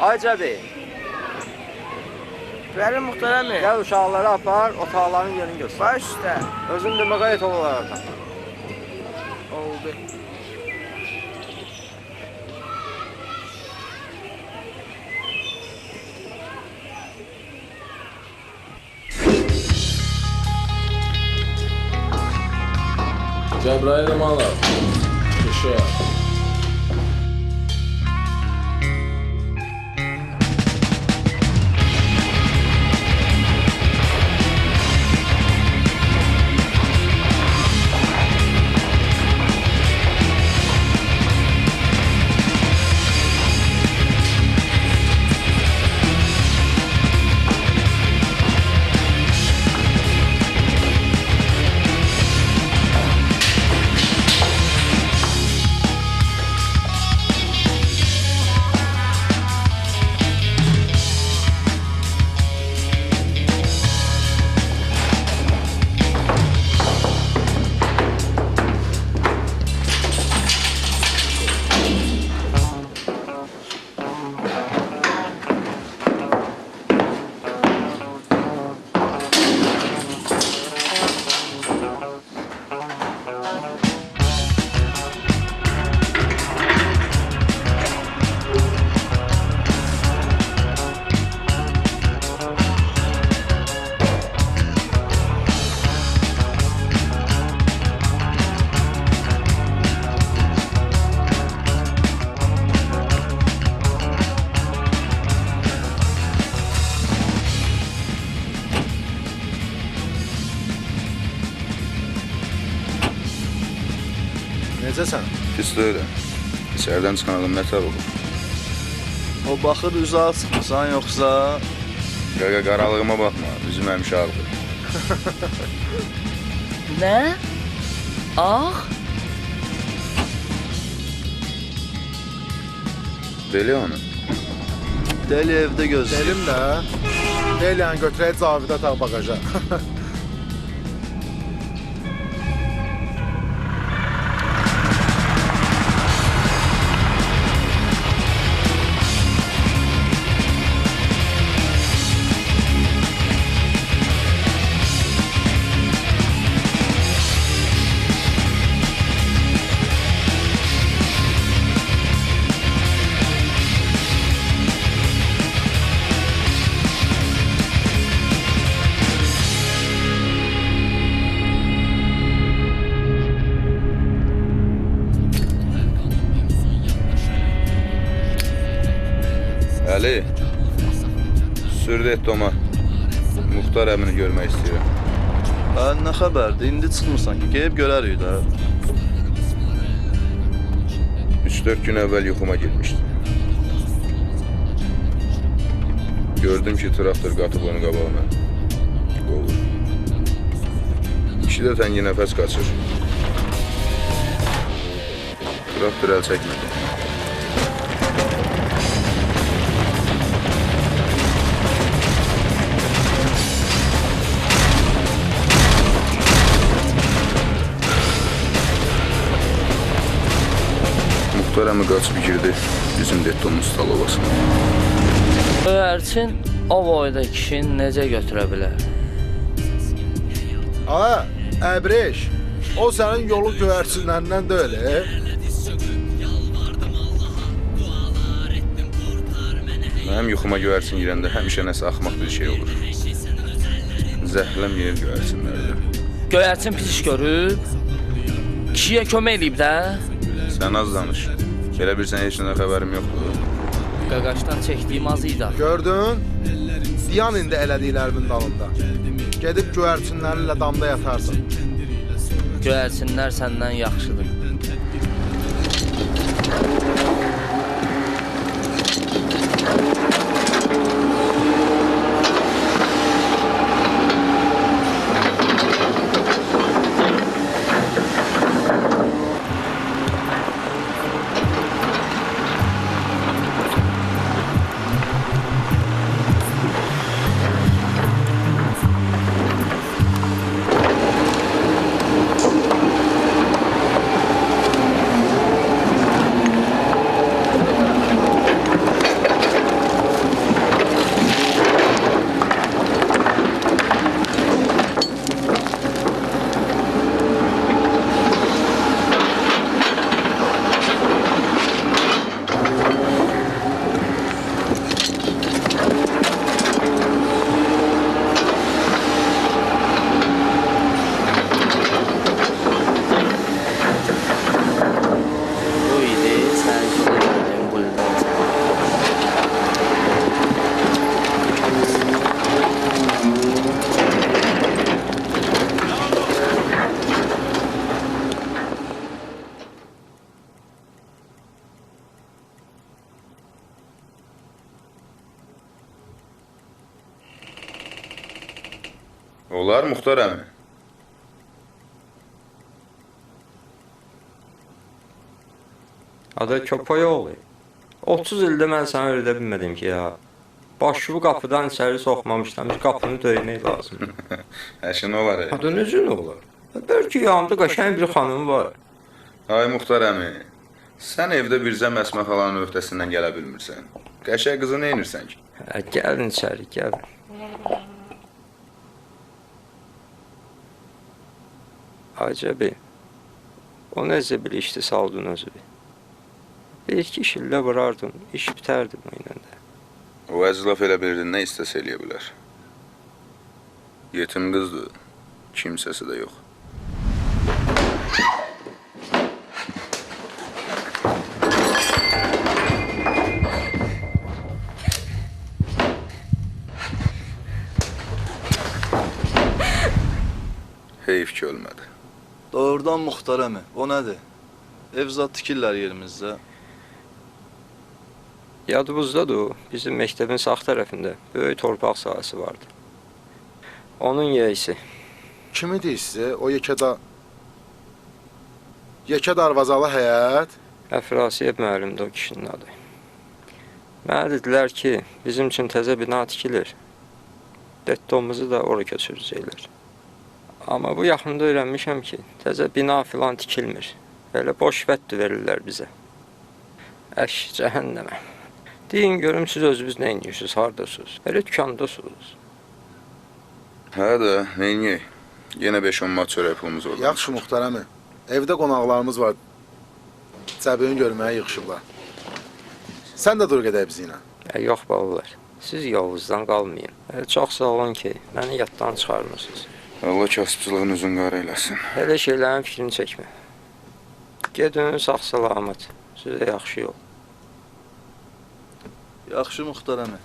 Ayca Bey, Bəli muhterem. gel uşaqları apar, otaqların yerini göster. Baş üstə. Özün de müqayət ol onlardan. Oldu. Cəbrayıl Amanov, Şuşa. Necəsən? Pis deyil. İçərdən çıxan adam nətər olur? O baxır üzü ağ çıxmısan yoxsa... Qaqa qaralığıma baxma, üzüm həmişə ağdır. Nə? Ağ? Deli onu. Deli evdə gözləyir. Dedim də, Deliyanı götürək Cavidə taq bagaja. Əli, sürd et Toma. Muxtar əmini görmək istəyirəm. Nə xəbərdir? İndi çıxmırsan ki, qeyb görərik də. 3-4 gün əvvəl yuxuma getmişdim. Gördüm ki, traktor qatıb onu qabağına qovur. İkisi də təngi nəfəs qaçır. Traktor əl çəkmədi. Muxtar əmi qaçıb girdi bizim Dettonun stalovasına. Göyərçin o boyda kişini necə götürə bilər? Ağa, Əbreş, o sənin yolu göyərçinlərindən deyil, Mənim yuxuma göyərçin girəndə həmişə nəsə axmaq bir şey olur. Zəhləm yer göyərçinlərdə. Göyərçin pis iş görüb, kişiyə kömək eləyib də. Sən az danış. Belə bilsən heç nədən xəbərim yoxdur. Qaqaşdan çəkdiyim az idi. gördün? Ziyan indi elədiklərimin dalında. Gedib göyərçinlərlə damda yatarsan. Göyərçinlər səndən yaxşıdır. Olar Muxtar əmi. Adı köpək oğlu. 30 ildə mən sənə öyrədə bilmədim ki, ya. Başını qapıdan içəri soxmamışdan bir qapını döymək lazımdır. Əşin olar. Adı necə olar? Bəlkə yanımda qəşəng bir xanım var. Ay Muxtar əmi, sən evdə Birzə Məsmə xalanın öhdəsindən gələ bilmirsən. Qəşəng qızı nə edirsən ki? Gəlin içəri, gəlin. Acəbi, o necə bir işdi saldın özü bir. Bir-iki işillə vurardın, iş bitərdi bu ilə də. O əzlaf elə birdin, nə istəsə eləyə bilər. Yetim qızdır, kimsəsi də yox. Heyf ki ölmədi. Doğrudan Muxtar əmi, o nədir? Ev zat tikirlər yerimizdə. Yadımızdadır o, bizim məktəbin sağ tərəfində böyük torpaq sahəsi vardı. Onun yeisi. Kimi deyir sizə? O yekə darvazalı həyət. Əfrasiyev müəllimdir o kişinin adı. Mənə dedilər ki, bizim üçün təzə bina tikilir. Dettomuzu da ora köçürəcəklər. Amma bu yaxında öyrənmişəm ki, təzə bina filan tikilmir. Belə boş vətdir verirlər bizə. Əş, cəhənnəmə. Deyin görüm, siz özünüz nə edirsiniz, haradasınız? Elə dükandasınız. Hə də, neyniyək? Yenə 5-10 mat çörək pulumuz oldu. Yaxşı Muxtar əmi. Evdə qonaqlarımız var. Cəbini görməyə yığışıblar. Sən də dur gedək bizi ilə. Yox balalar, siz yolunuzdan qalmayın. Çox sağ olun ki, məni yaddan çıxarmırsınız. Allah kasıbçılığın uzun qarı eləsin. Elə şeylərin fikrini çəkmə. Gedin sağ-salamat. Sizə yaxşı yol. Yaxşı Muxtar əmi.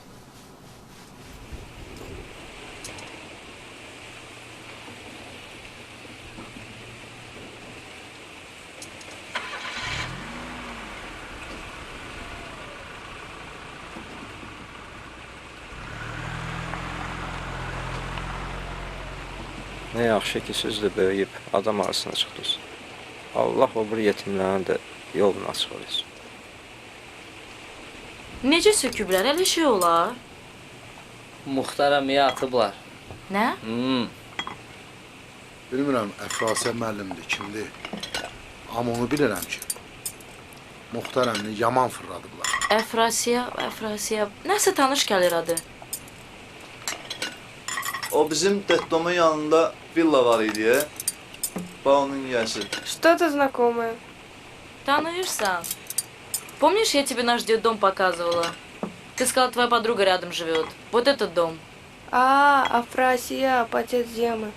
Nə yaxşı ki, siz də böyüyüb adam arasına çıxdınız. Allah o bir yetimlərin də yolunu açıq olsun. Necə söküblər? Elə şey olar? Muxtar əmiyə atıblar. Nə? Bilmirəm, Əfrasiyev müəllimdir, kimdir? Amma onu bilirəm ki, Muxtar əmini yaman fırladıblar. Əfrasiyev. Nəsə tanış gəlir adı. O bizim Dettomun yanında villa var idi ya. Onun yiyəsi. Что-то знакомое. Tanıyırsan. Помнишь, я тебе наш детдом показывала? Ты сказала, твоя подруга рядом живет. Вот этот дом. Афрасия, отец Земы.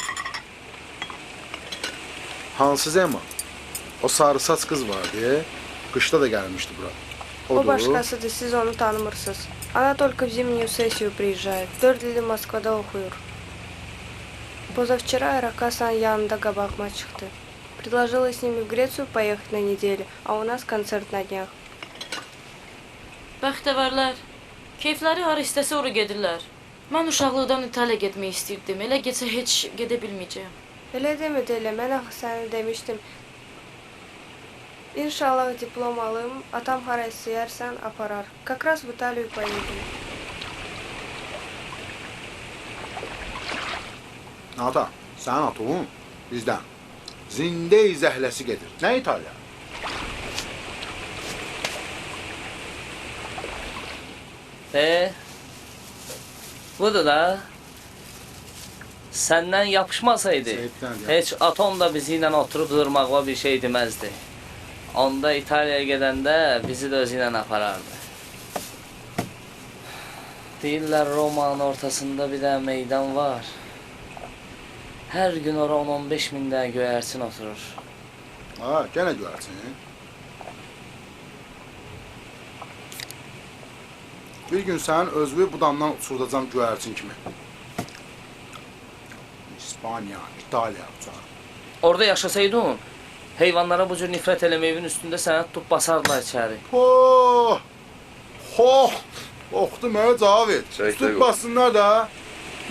Hansı Zema? O sarı saç kız vardı ya. Qışda da gəlmişdi bura. O başkasıdır, siz onu tanımırsınız. Она только в зимнюю сессию приезжает. 4 yıl Moskvada okuyor. Позавчера Ракасан yanında qabağıma çıktı. Предложила с ними в Грецию поехать на неделю, а у нас концерт на днях. Bəxtəvərlər. Keyfləri hara istəsə ora gedirlər. Mən uşaqlıqdan İtaliya getmək istirdim. Elə getsə heç gedə bilməyəcəyəm. Elə demedi elə, mən axı sənə demişdim. İnşallah diplom alım, atam hara istəyərsən aparar. Как раз в Италию поедем. Ata, sənin atın bizdən. Zində zəhləsi gedir. Nə İtaliya? Budur da. Səndən yapışmasaydı, heç atom da bizi ilə oturub durmaqla bir şey deməzdi. Onda İtaliyaya gedəndə bizi də özü ilə aparardı. Deyirlər Romanın ortasında bir də meydan var. Hər gün ora 10-15 min də göyərçin oturur. Ha, gənə göyərçin. Bir gün sənin özünü bu damdan uçurdacam göyərçin kimi. İspaniya, İtaliya uçar. Orada yaşasaydın, heyvanlara bu cür nifrət eləməyinin üstündə sənə tutub basardılar içəri. Oxdu mənə cavab et. Tutub bassınlar da,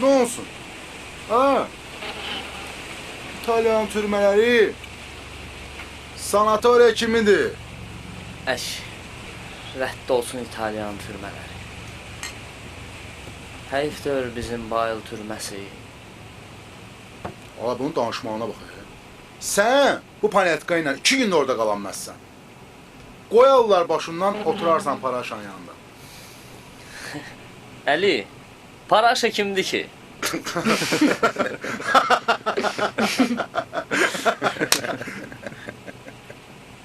nə olsun? Ha? İtalyan türmələri sanatoriya kimidir? Əş, rədd olsun İtalyan türmələri. Həyifdir bizim bayıl türməsi. Ala bunun danışmağına bax. Sən bu panetka ilə 2 gün orada qalanməzsən. Qoyarlar başından, oturarsan Paraşanın yanında. Əli, Paraşa kimdir ki?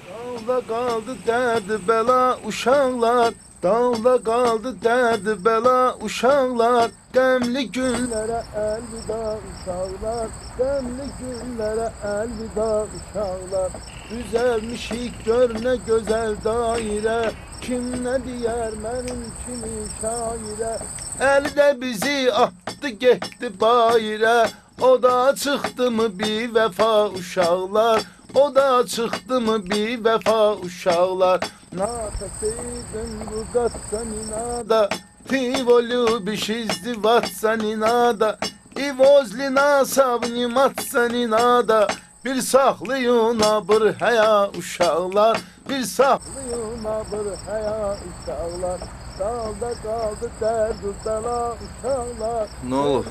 Dağda qaldı dərdi bəla uşaqlar, dağda qaldı dərdi bəla uşaqlar, qəmli günlərə əlvida uşaqlar, qəmli günlərə əlvida uşaqlar. Düzəlmişik gör nə gözəl dairə, kim nə deyər mənim kimi şairə. Əli də bizi atdı getdi bayrə, o da çıxdı mı bir vəfa uşaqlar, o da çıxdı mı bir vəfa uşaqlar. Напасейден ругаться не надо, ты его любишь, издеваться не надо, и возле нас обниматься не надо. Bir saxlayın abır həya uşaqlar, bir saxlayın abır həya uşaqlar. Dalda qaldı dərd bəla uşaqlar. Nə olub?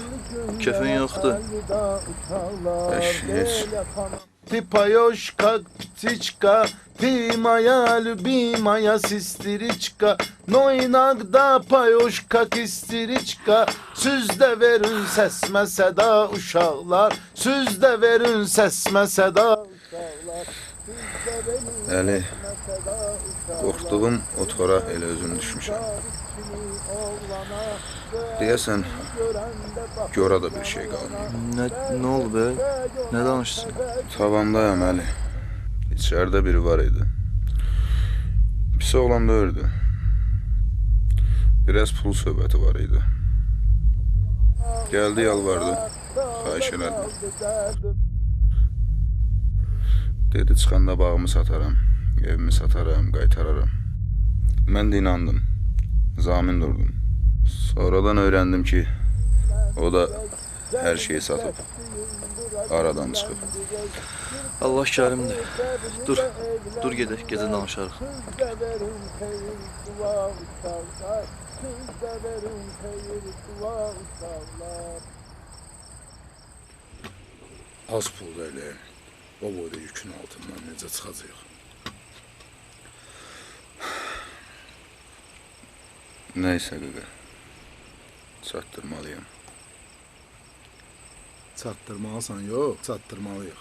Kefin yoxdur. Heç. Ты поешь как птичка, ты моя любимая сестричка, но иногда поешь как истеричка. Süzdə verin səsmə səda uşaqlar, süzdə verin səsmə səda uşaqlar. Əli, qorxduğum otora elə özüm düşmüşəm. Deyəsən, Gora da bir şey qalmayıb. Nə oldu be? Nə danışsın? Tavandayam Əli. İçəridə biri var idi. Pis oğlan da öldü. Biraz pul söhbəti var idi. Gəldi, yalvardı. Xahiş elədim. Dedi, çıxanda bağımı sataram, evimi sataram, qaytararam. Mən də inandım. Zamin durdum. Sonradan öyrəndim ki, o da hər şeyi satıb. Aradan çıxıb. Allah kərimdir. Dur gedək, gecə danışarıq. Az pulda elə, o boyda yükün altından necə çıxacaq? Nəysə qıqa, çatdırmalıyım. Çatdırmalısan, yox, çatdırmalıyıq.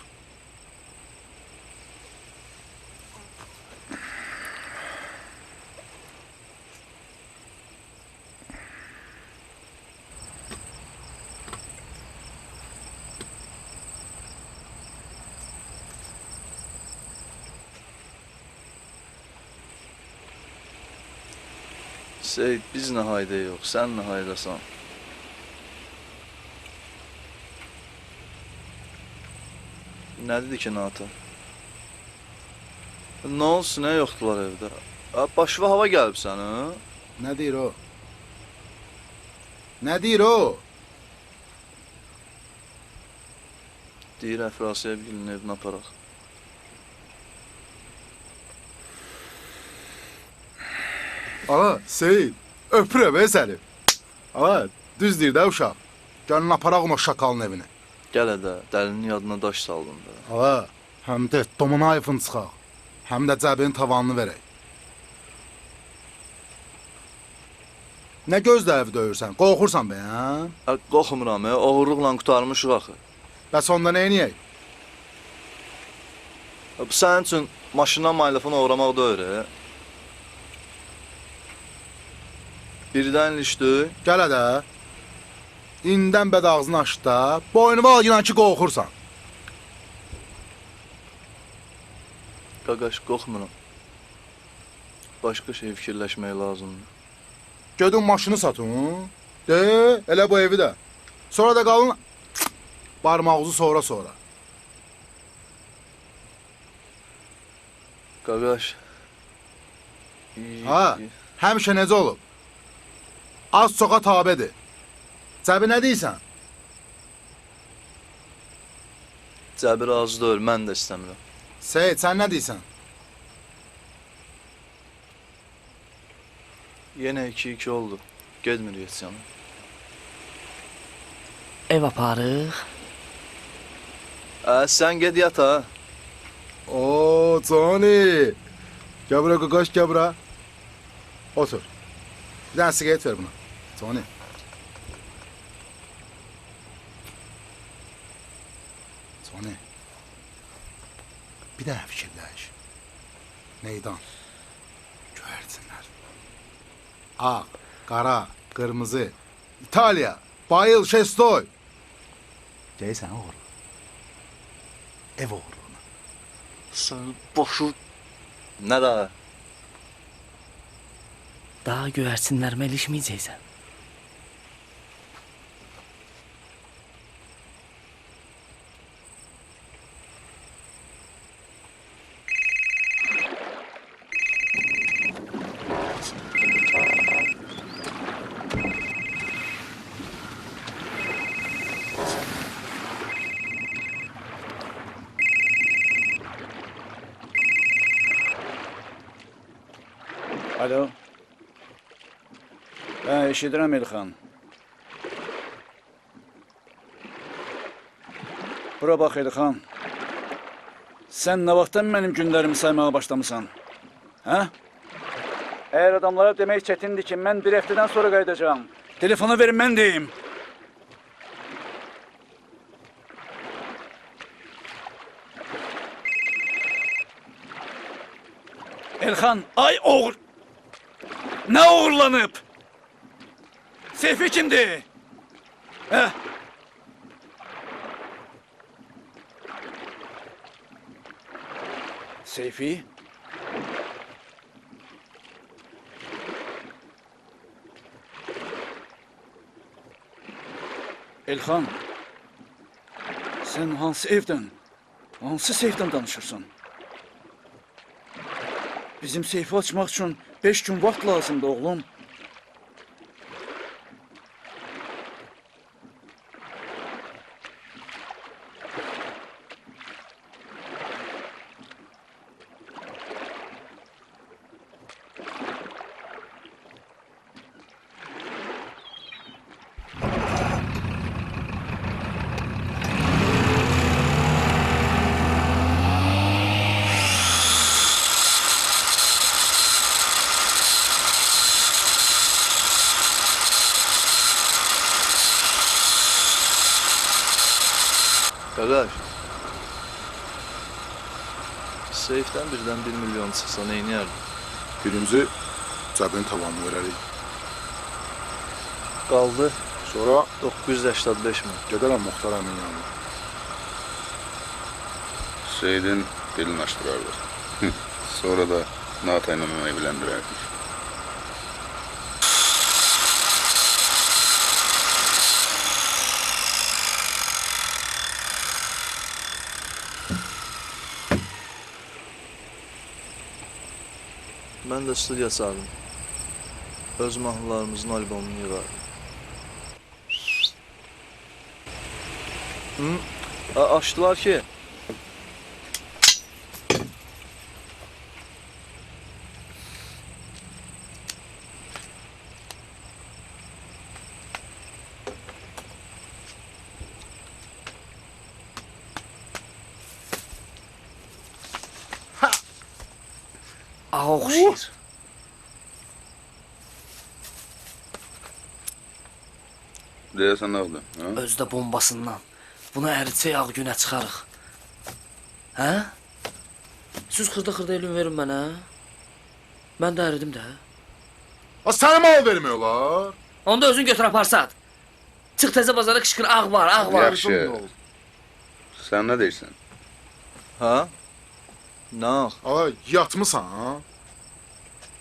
Seyid, biz nə hayda yox, sən nə haydasan? Nə dedi ki, Nata? Nə olsun, nə yoxdular evdə? Başıva hava gəlib sənə? Nə deyir o? Nə deyir o? Deyir, Əfrasiyəvgilin evinə aparaq. Ağa, Seyid, öpürəm səni. Ağa, düz deyir də uşaq. Gəlin aparaq o şakalın evinə. Gəl ədə, dəlinin yadına daş saldın da. Ağa, həm də Tomun ayıfını çıxaq, həm də cəbinin tavanını verək. Nə gözlə evi döyürsən, qorxursan be, hə? Qorxmuram, oğurluqla qutarmışıq axı. Bəs onda nə eləyək? Bu sənin üçün maşından maylafını uğramaq deyir. Birdən ilişdi. Gəl ədə. İndən bəd ağzını açdı da, boynuva al yınan ki qorxursan. Qaqaş, qorxmuram. Başqa şey fikirləşmək lazımdır. Gedin maşını satın. De, elə bu evi də. Sonra da qalın barmağınızı sonra. Qaqaş. Ha, həmişə necə olub? Az çoxa tabedir. Cəbi nə deyirsən? Cəbir razı deyil, mən də istəmirəm. Seyid, sən nə deyirsən? Yenə 2-2 oldu. Gedmir heç yana. Ev aparıq. Sən ged yat ha. Oo, Tony. Gel bura kokoş, gel bura. Otur. Bir tane sigaret ver buna. Tony. Tony. Bir daha fikirləş. Meydan. Göyərsinlər. Ağ, qara, qırmızı. İtalya. Bayıl, şestoy. Deyirsən oğru. Ev oğruna. Sən boşu... Nə daha? Daha göyərsinlərmə ilişməyəcəksən. Alo. Eşidirəm Elxan. Bura bax Elxan. Sən nə vaxtdan mənim günlərimi saymağa başlamısan? Hə? Əgər adamlara demək çətindir ki, mən bir həftədən sonra qayıdacağam. Telefonu verin, mən deyim. Elxan, ay oğul! Nə uğurlanıb? Seyfi kimdir? Hə? Seyfi? Elxan, sən hansı evdən danışırsan? Bizim Seyfi açmaq üçün 5 gün vaxt lazımdır, oğlum. Qardaş, Seyfdən birdən 1 milyon çıxsa neyniyərdin? Birinci cəbin tavanını verərik. Qaldı Sonra 985 min. gedərəm Muxtar əmin yanına. Seyidin dilini açdırardıq. Sonra da Natayla onu evləndirərdik. Mən də studiya saldım. Öz mahnılarımızın albomunu yığardım. Açdılar ki... Ağa oxşayır. Deyəsən ağdır, hə? Özdə bombasından. Bunu əritsə yağ günə çıxarıq. Hə? Siz xırda elin verin mənə. Mən də əridim də. Sənə mal vermiyorlar. Onda özün götür aparsat. Çıx təzə bazara qışqır, ağ var, ağ var. Yaxşı. Sən nə deyirsən? Ha? Nə ağ? Ay, yatmısan ha?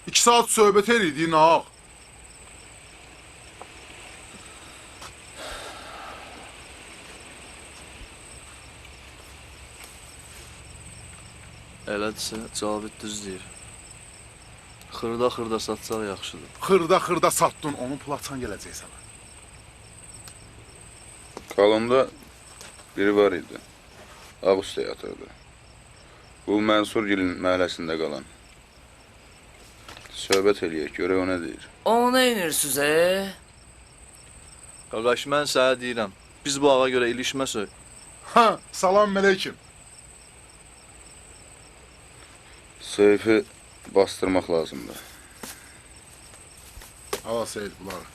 2 saat söhbət edirik, nə ağ? Elədirsə, Cavid düz deyir. Xırda satsaq yaxşıdır. Xırda satdın, onun pulaçan gələcək sənə. Kalonda biri var idi. Ağustaya yatırdı. Bu Mənsurgilin məhəlləsində qalan. Söhbət eləyək, görək o nə deyir. Onu nə inirsiniz, Qaqaş, mən sənə deyirəm, biz bu ağa görə ilişməsək. Ha, salam əleykum. Seyfi bastırmaq lazımdır. Hava Seyid bunlar.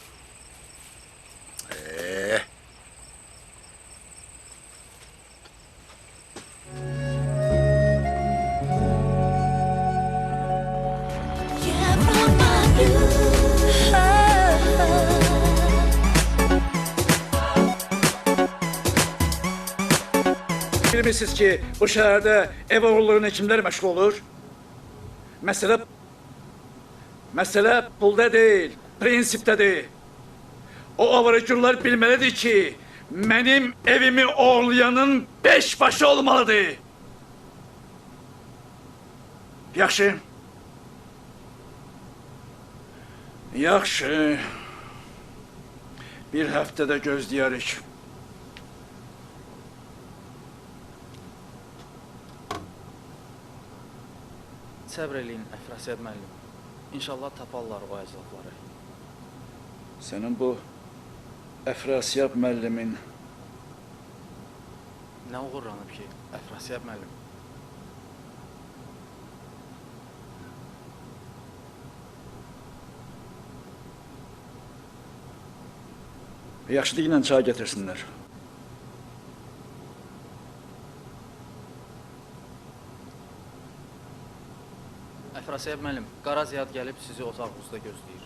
Bilmirsiniz ki, bu şəhərdə ev oğullarına kimlər məşğul olur? Məsələ pulda deyil, prinsipdədir. O avarıcılar bilməlidir ki, mənim evimi oğurlayanın 5 başı olmalıdır. Yaxşı. Yaxşı. Bir həftədə gözləyərik. Səbr eləyin, Əfrasiyat müəllim. İnşallah taparlar o əclafları. Sənin bu Əfrasiyat müəllimin Nə uğurlanıb ki, Əfrasiyat müəllim? yaxşı deyilən çay gətirsinlər. Əfrasiyat müəllim, Qara Ziyad gəlib sizi otağınızda gözləyir.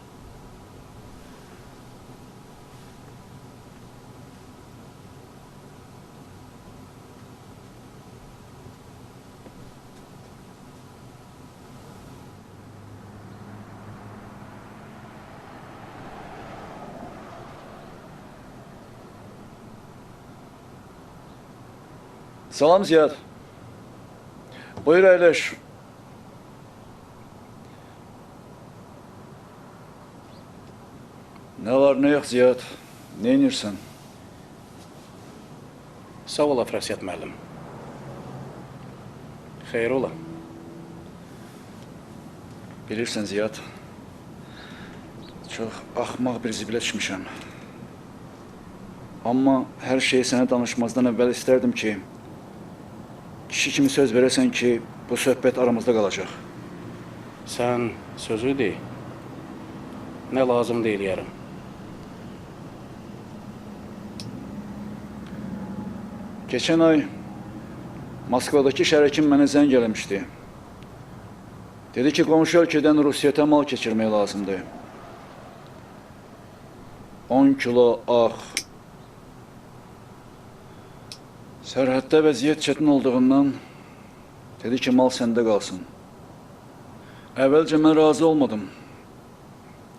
Salam Ziyad. Buyur əyləş. Nə var, nə yox Ziyad? Nə inirsən? Sağ ol, Əfrasiyat müəllim. Xeyr ola. Bilirsən Ziyad, çox axmaq bir zibilə düşmüşəm. Amma hər şeyi sənə danışmazdan əvvəl istərdim ki, kişi kimi söz verəsən ki, bu söhbət aramızda qalacaq. Sən sözü de, nə lazım deyiləyərəm. Keçən ay Moskvadakı şərikim mənə zəng eləmişdi. Dedi ki, qonşu ölkədən Rusiyyətə mal keçirmək lazımdır. 10 kilo ağ. Sərhəddə vəziyyət çətin olduğundan dedi ki, mal səndə qalsın. Əvvəlcə mən razı olmadım.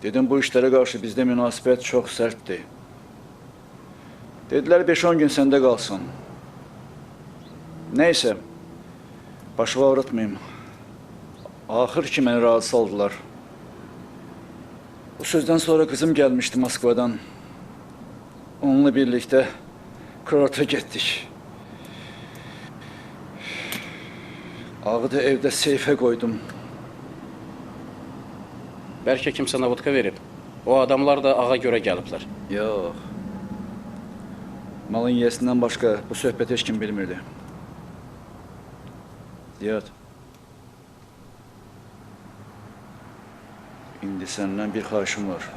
Dedim, bu işlərə qarşı bizdə münasibət çox sərtdir. Dedilər, 5-10 gün səndə qalsın. Nəysə, başımı ağrıtmayayım. Axır ki, məni razı saldılar. Bu sözdən sonra qızım gəlmişdi Moskvadan. Onunla birlikdə kurorta getdik. Ağı da evdə seyfə qoydum. Bəlkə kimsə navodka verib. O adamlar da ağa görə gəliblər. Yox. Malın yiyəsindən başqa bu söhbət heç kim bilmirdi. Ziyad. İndi səndən bir xahişim var.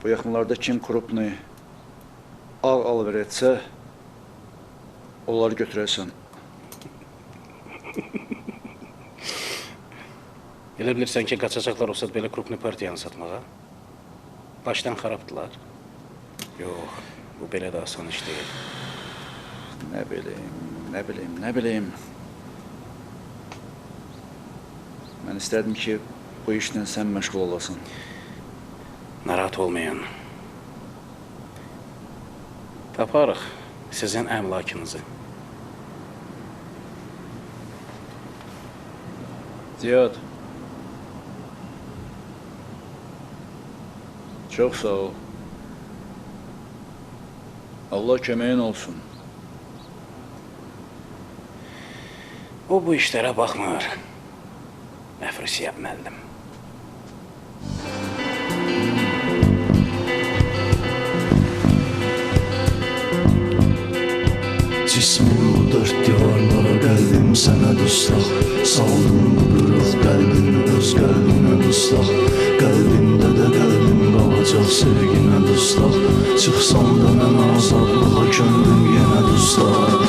Bu yaxınlarda kim krupni ağ alver etsə, onları götürəsən. Elə bilirsən ki, qaçacaqlar olsa belə krupni partiyanı satmağa? Başdan xarabdılar. Yox, bu belə də asan iş deyil. Nə bilim. Mən istərdim ki, bu işlə sən məşğul olasın. Narahat olmayın. Taparıq sizin əmlakınızı. Ziyad. Çox sağ ol. Allah köməyin olsun. O bu işlərə baxmır. Əfrisiyyət müəllim. Cismin bu dört divarlara, qəlbim sənə dustaq. Saldım bu qırıq qəlbimi öz qəlbinə dustaq. Qəlbimdə də qəlbim qalacaq sevginə dustaq. Çıxsam da mən azadlığa könlüm yenə dustaq.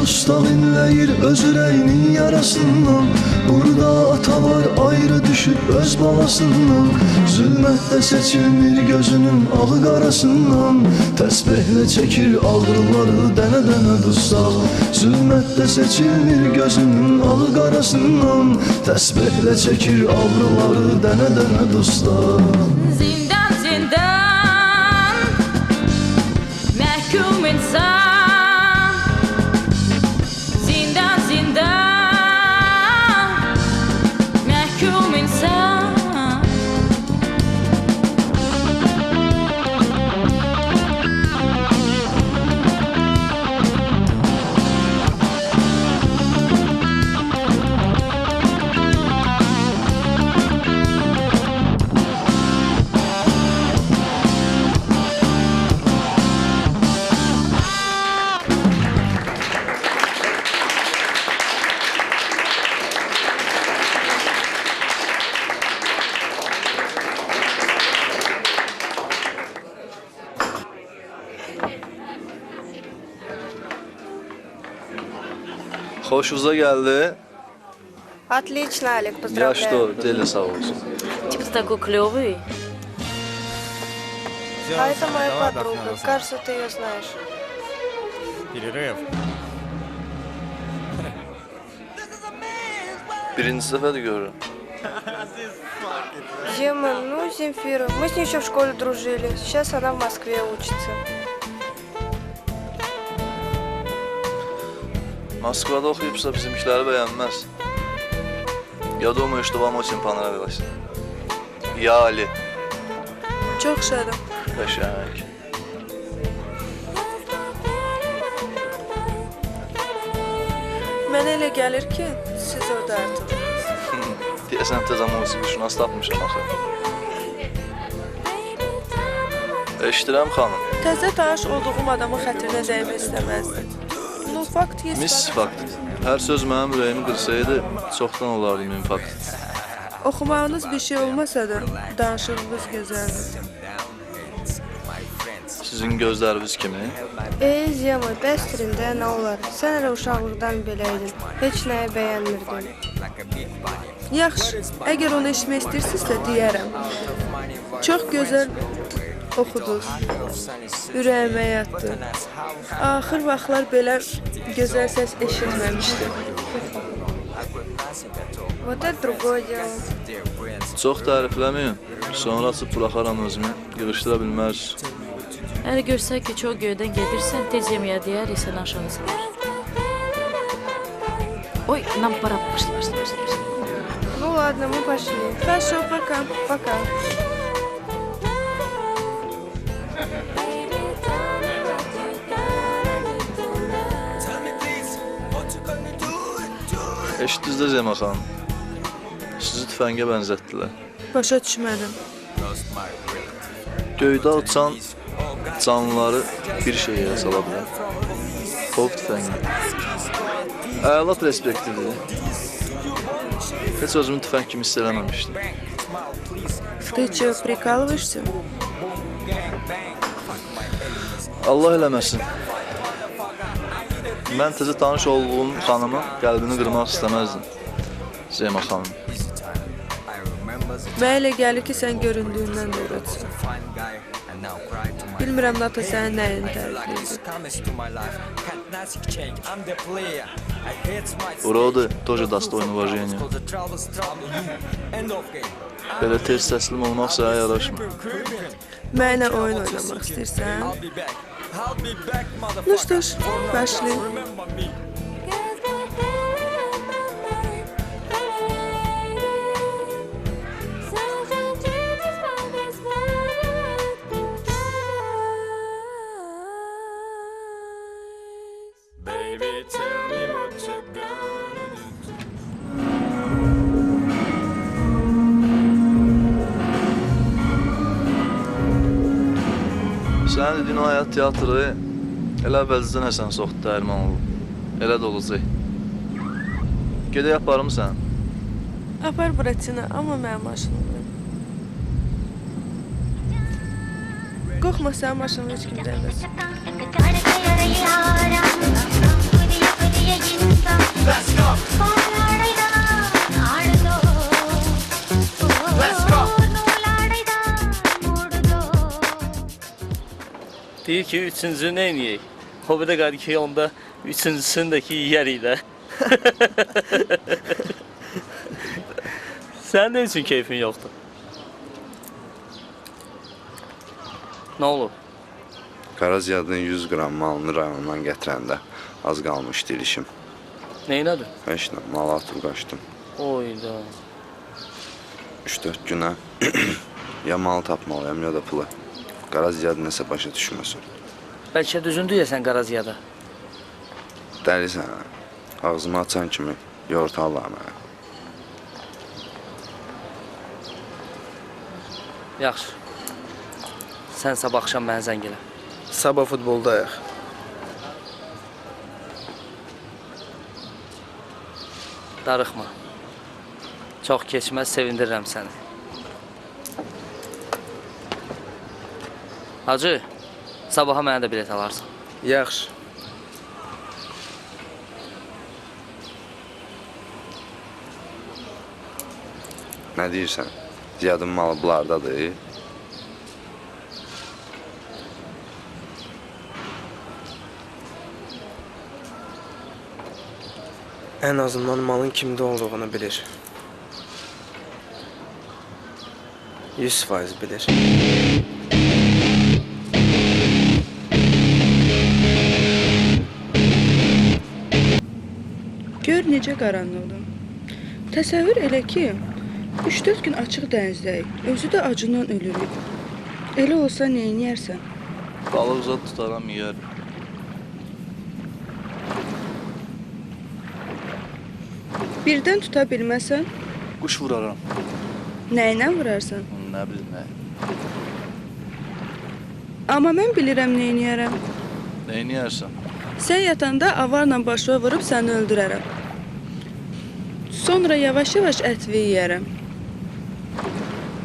Dustaq inləyir öz ürəyinin yarasından. Burada ata var ayrı düşüb öz balasından. Zülmətdə seçilmir gözünün ağı qarasından. Təsbihlə çəkir ağrıları dənə-dənə dustaq. Zülmətdə seçilmir gözünün ağı qarasından. Təsbihlə çəkir ağrıları dənə-dənə dustaq. Zindan, zindan, məhkum insan. Xoşunuza gəldi. Отлично, Олег, поздравляю. Ya что, деле sağ olsun. Типа ты такой клевый. А это моя подруга. Кажется, ты ее знаешь. Перерыв. Birinci səfərdir görürəm. Дима, ну, Земфира. Мы с ней еще в школе дружили. Сейчас она в Москве учится. Moskvada oxuyubsa bizimkiləri bəyənməz. Я думаю, что вам очень понравилось. Я Ali. Çok şadım. Qəşəng. Mənə elə gəlir ki, siz orada artıq. Deyəsən təzə musiqişünas tapmışam axı. Eşidirəm xanım. Təzə tanış olduğum adamın xətrinə dəymək istəməzdim. No fakt, yes Mis fakt. Hər söz mənim ürəyimi qırsaydı, çoxdan olardı min fakt. Oxumağınız bir şey olmasa da, danışığınız gözəldir. Sizin gözləriniz kimi? Ziyama, bəstirində nə olar? Sən elə uşaqlıqdan beləydin. Heç nəyə bəyənmirdin. Yaxşı, əgər onu eşitmək istəyirsinizsə deyərəm. Çox gözəl oxudunuz. Ürəyimə yatdı. Axır vaxtlar belə gözəl səs eşitməmişdim. Вот это другое дело. Çox tərifləməyin. Sonra açıb buraxaram özümü. Yığışdıra bilməz. Əgər görsək ki, çox göydən gedirsən, tez yeməyə deyər, sən aşağı salar. Ой, нам пора. Пошли. Ну ладно, мы пошли. Хорошо, пока. Пока. Eşitdiniz də Zema xanım. Sizi tüfəngə bənzətdilər. Başa düşmədim. Göydə uçan canlıları bir şeyə sala bilər. Ov tüfəngi. Əla perspektivdir. Heç özümü tüfəng kimi hiss eləməmişdim. Ты что, прикалываешься? Allah eləməsin. Mən təzə tanış olduğum xanımın qəlbini qırmaq istəməzdim. Zeyma xanım. Mənə elə gəlir ki, sən göründüyündən də öyrətsin. Bilmirəm, Nata sənin nəyini tərifləyir. Уроды тоже достойны уважения. Belə tez təslim olmaq sənə yaraşmır. Mənə oyun oynamaq istəyirsən? Ну что ж, пошли. Sənin dediyin o həyat teatrı elə əvvəlcədən Həsən soxdu dəyirman olub. Elə də olacaq. Gedək aparım sən. Apar Buratina, amma mənim maşınım. Qorxma, sənin maşını heç kim dəyməsin. Let's go! Let's go! Deyir ki, üçüncü nə eləyək? O bir də qadı ki, onda üçüncüsündəki yiyərik də. Sənin nə üçün keyfin yoxdur? Nə olub? Qaraziyadın 100 qram malını rayondan gətirəndə az qalmışdı ilişim. Neynədir? Heç nə, malı atıb qaçdım. Oyda. 3-4 günə ya malı tapmalıyam, ya da pulu. Qaraziyad nəsə başa düşməsin. Bəlkə düzündür ya sən Qaraziyada. Dəlisən, ağzımı açan kimi yortarlar mənə. Yaxşı. Sən sabah axşam mənə zəng elə. Sabah futboldayıq. Darıxma. Çox keçməz, sevindirirəm səni. Hacı, sabaha mənə də bilet alarsan. Yaxşı. Nə deyirsən? Ziyadın malı bunlardadır. Ən azından malın kimdə olduğunu bilir. 100% bilir. Gör necə qaranlıqdır. Təsəvvür elə ki, 3-4 gün açıq dənizdəyik. Özü də acından ölürük. Elə olsa neyniyərsən? Balıq zad tutaram, yiyərim. Birdən tuta bilməsən? Quş vuraram. Nəylə vurarsan? Nə bilim, nə? Amma mən bilirəm neyniyərəm. Neyniyərsən? Sən yatanda avarla başına vurub səni öldürərəm. Sonra yavaş-yavaş ətvi yeyərəm.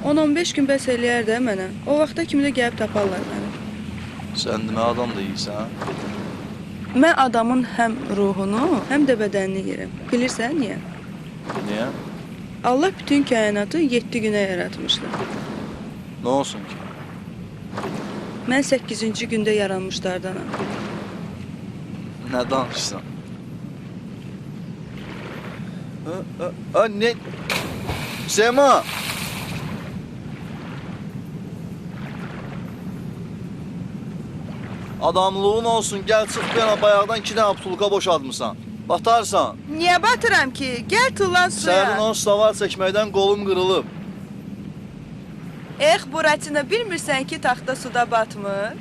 10-15 gün bəs eləyər də mənə. O vaxta kimi də gəlib taparlar məni. Sən demə adam da yiyirsən? Mən adamın həm ruhunu, həm də bədənini yeyirəm. Bilirsən niyə? Niyə? Allah bütün kainatı 7 günə yaratmışdı. Nə olsun ki? Mən 8-ci gündə yaranmışlardanam. Nə danışsan? Ne? Sema! Adamlığın olsun, gəl çıx bir yana bayaqdan 2 dənə butulka boşaltmısan. Batarsan. Niyə batıram ki? Gəl tullan suya. Sənin o stavar çəkməkdən qolum qırılıb. Buratina, bilmirsən ki, taxta suda batmır?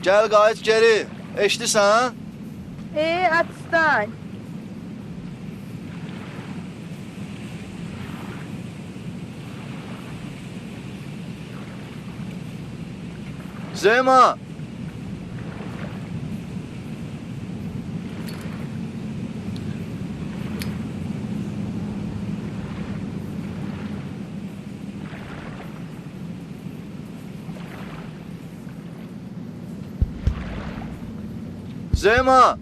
Gəl qayıt geri. Eşidirsən? Отстань. Zeyma! Zeyma!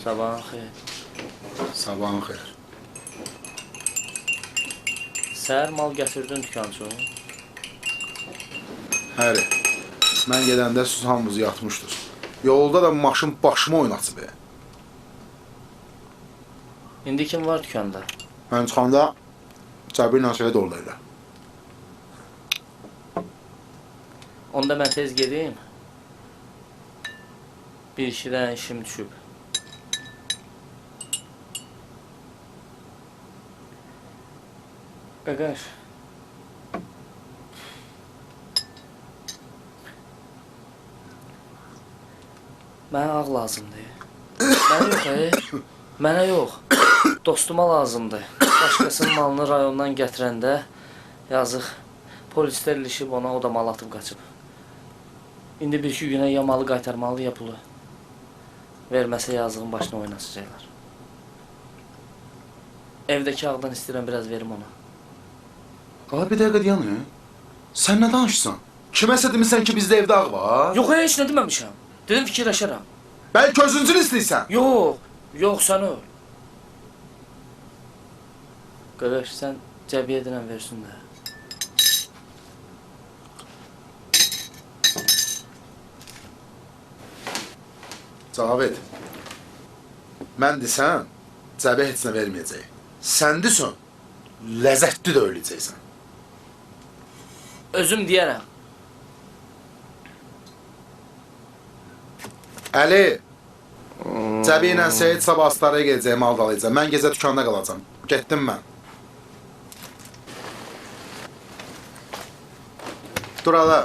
Sabahın xeyir. Sabahın xeyir. Səhər mal gətirdin dükançı. Həri, mən gedəndə siz hamımız yatmışdınız. Yolda da maşın başıma oynatsı be. İndi kim var dükanda? Mən çıxanda Cəbir ilə Seyid oradaydı. Onda mən tez gedeyim. Bir işidən işim düşüb. Qaqaş. Mənə ağ lazımdır. Mənə yox, Mənə yox. Dostuma lazımdır. Başqasının malını rayondan gətirəndə yazıq polislər ilişib ona o da mal atıb qaçıb. İndi bir-iki günə ya malı qaytarmalı ya pulu. Verməsə yazığın başına oynasacaqlar. Evdəki ağdan istəyirəm biraz verim ona. Qala bir dəqiqə dayanı. Sən nə danışırsan? Kiməsə demirsən ki bizdə evdə ağ var? Yox, heç nə deməmişəm. Dedim fikirləşərəm. Bəlkə özüncün istəyirsən? Yox, yox sən öl. Qaqaş, sən cəbiyə edirəm versin də. Cavab mən desəm, cəbə heç nə verməyəcək. Sən desən, ləzzətli də öləcəksən. Özüm deyərəm. Əli, Cəbi ilə Seyid sabah astaraya gedəcək, mal dalayacaq. Mən gecə dükanda qalacam. Getdim mən. Dur hala.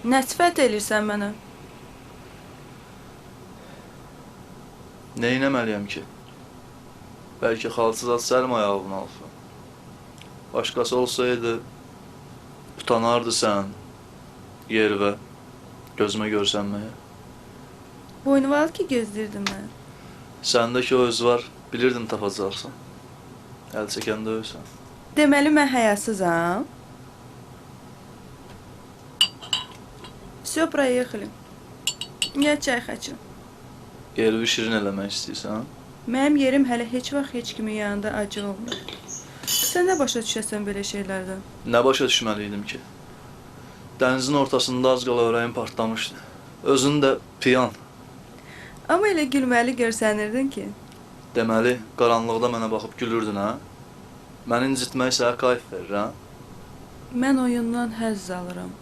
Nə sifət elirsən mənə? Nə eləməliyəm ki? Bəlkə xalsız at səlim ayağımın altına. Başqası olsaydı, utanardı sən, yervə, gözümə görsənməyə. Boynuval ki gözləyirdim mən. Səndə ki o öz var, bilirdin tapacaqsan. Əl çəkəndə ölsən. Deməli mən həyasızam. Всё, проехали. Я çay xəçim. Yervi şirin eləmək istəyirsən? Mənim yerim hələ heç vaxt heç kimin yanında acı olmur. Sən nə başa düşəsən belə şeylərdən? Nə başa düşməliydim ki? Dənizin ortasında az qala ürəyim partlamışdı. Özün də piyan. Amma elə gülməli görsənirdin ki. Deməli, qaranlıqda mənə baxıb gülürdün, hə? Məni incitmək sənə kayf verir, hə? Mən oyundan həzz alıram.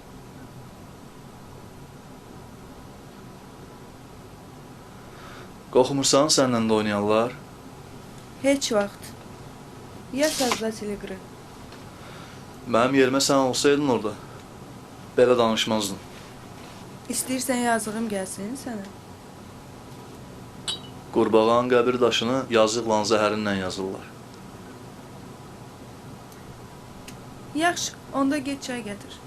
Qorxmursan səninlə də oynayanlar? Heç vaxt. Ya Sozdатель игры. Mənim yerimə sən olsaydın orada, belə danışmazdın. İstəyirsən yazığım gəlsin sənə? Qurbağanın qəbir daşını yazıqla zəhərinlə yazırlar. Yaxşı, onda get çay gətir.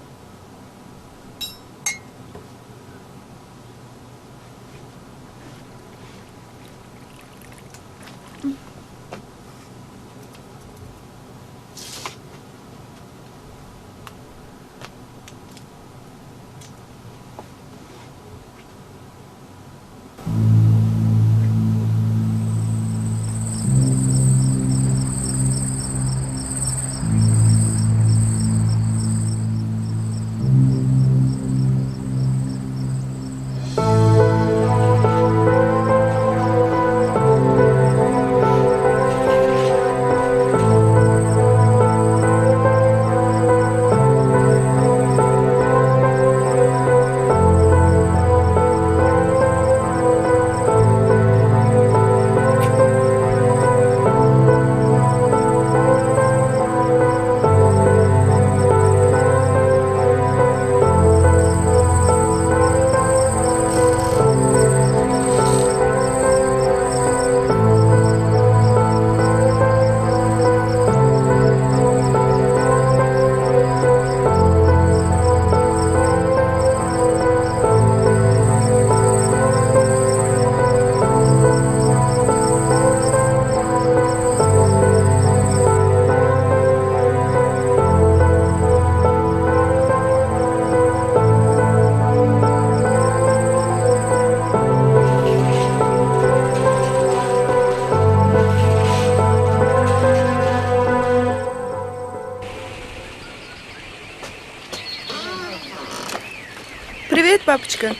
Привет, папочка.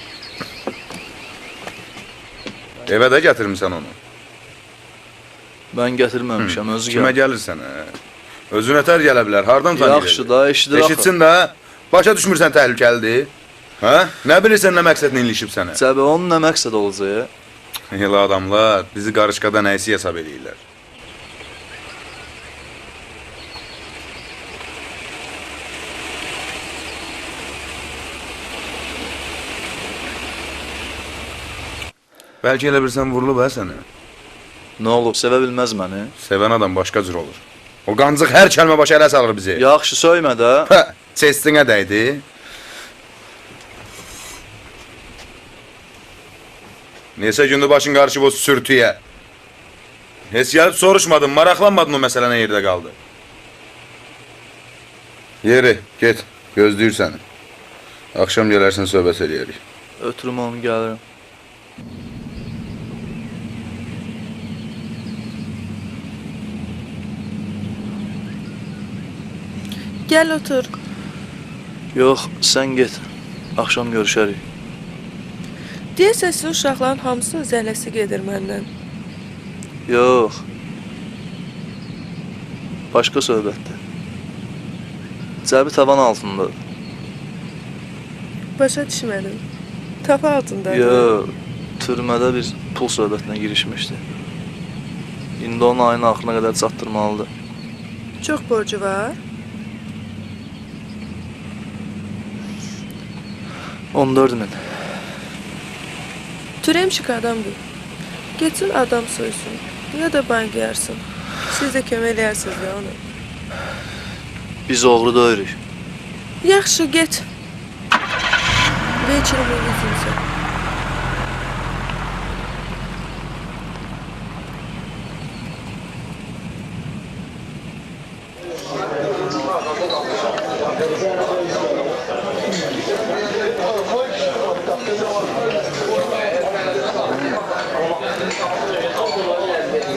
Evə də gətirmisən onu. Mən gətirməmişəm, özü Kimə gəlirsən, hə? Özün ötər gələ bilər, hardan tanıyır? Yaxşı da, eşidir axı. Eşitsin də, başa düşmürsən təhlükəlidir. Hə? Nə bilirsən nə məqsədlə ilişib sənə? Cəbi, onun nə məqsəd olacaq? Elə adamlar bizi qarışqada nəyisi hesab edirlər. Bəlkə elə bilirsən vurulub hə sənə? Nə olub, sevə bilməz məni? Sevən adam başqa cür olur. O qancıq hər kəlmə başa ələ salır bizi. Yaxşı, söymə də. Çestinə dəydi. Nesə gündür başın qarışıb o sürtüyə. Heç gəlib soruşmadın, maraqlanmadın o məsələ nə yerdə qaldı. Yeri, get, gözləyir səni. Axşam gələrsən, söhbət eləyərik. Ötürüm onu, gəlirəm. Gəl otur. Yox, sən get. Axşam görüşərik. Deyəsən sizin uşaqların hamısı zəhləsi gedir məndən. Yox. Başqa söhbətdir. Cəbi tavan altındadır. Başa düşmədim. Tapa altındadır. Yox, türmədə bir pul söhbətinə girişmişdi. İndi onu ayın axırına qədər çatdırmalıdır. Çox borcu var. 14 min. Türemşik adamdır. Geçsin adam soysun. Ya da banqiyarsın. Siz də kömək eləyərsiniz ya ona. Biz oğru doyuruq. Yaxşı, get. Вечером увидимся.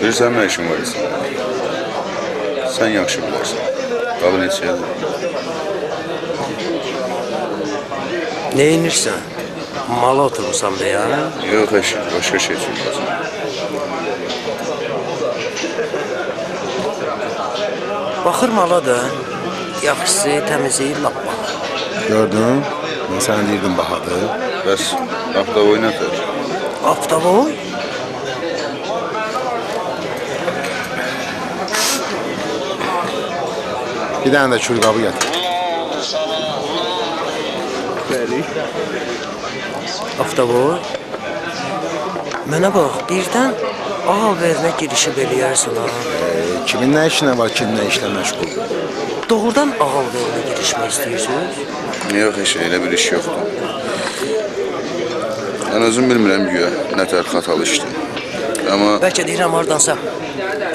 Bilirsən nə işin var isə? Sən yaxşı bilərsən. Qalı neçəyədir? Nə inirsən? Mala oturmuşsan be ya. Yox, əşi, başqa şey üçün lazım. Baxır mala da. Yaxşısı təmizləyib lap bax. Gördün? Mən sənə deyirdim Bahadır. Bəs, hafta oynatır. Aftavoy? Bir dənə də külqabı gətir. Aftavoy? Mənə bax, birdən ağ verinə girişib eləyərsən ha. Kimin nə işinə var, kimin nə işlə məşğul? Doğrudan ağ verinə girişmək istəyirsiniz? Yox, eşə, elə bir iş yoxdur. Mən özüm bilmirəm güya, nə tər xatalı işdir. Amma... Bəlkə deyirəm hardansa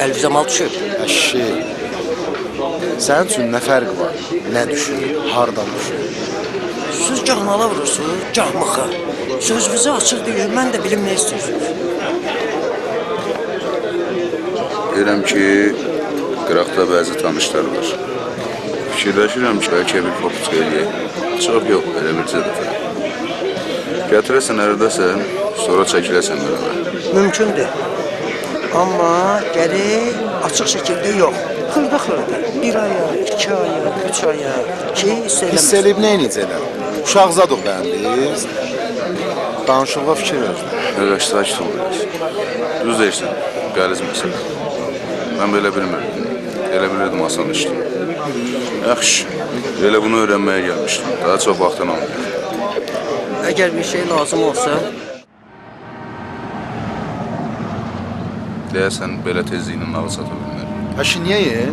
əl-üzə mal düşüb. Əşi, sənin üçün nə fərq var? Nə düşür, hardan düşür? Siz gah mala vurursunuz, gah mıxa. Sözünüzü açıq deyil, mən də bilim nə istəyirsiniz. Deyirəm ki, qıraqda bəzi tanışlar var. Fikirləşirəm ki, bəlkə bir popuska eləyək. Çox yox, elə bircə dəfə. Gətirəsən ərdəsə, sonra çəkiləsən beraber. Mümkündür. Amma gərək açıq şəkildə yox. Xırda-xırda. 1 aya, 2 aya, 3 aya ki, hiss eləməz. Hiss eləyib nə eləyəcəklər? Uşaq zadıq bəndiz. Danışıqla fikir ver. Qardaş, sakit ol biraz. Düz deyirsən, qəliz məsələ. Mən belə bilmirdim. Elə bilirdim asan işdir. Yaxşı, elə bunu öyrənməyə gəlmişdim. Daha çox vaxtdan olmuyor. Əgər bir şey lazım olsa... Deyəsən, belə tezliklə nağı sata bilmər. Əşi, niyə?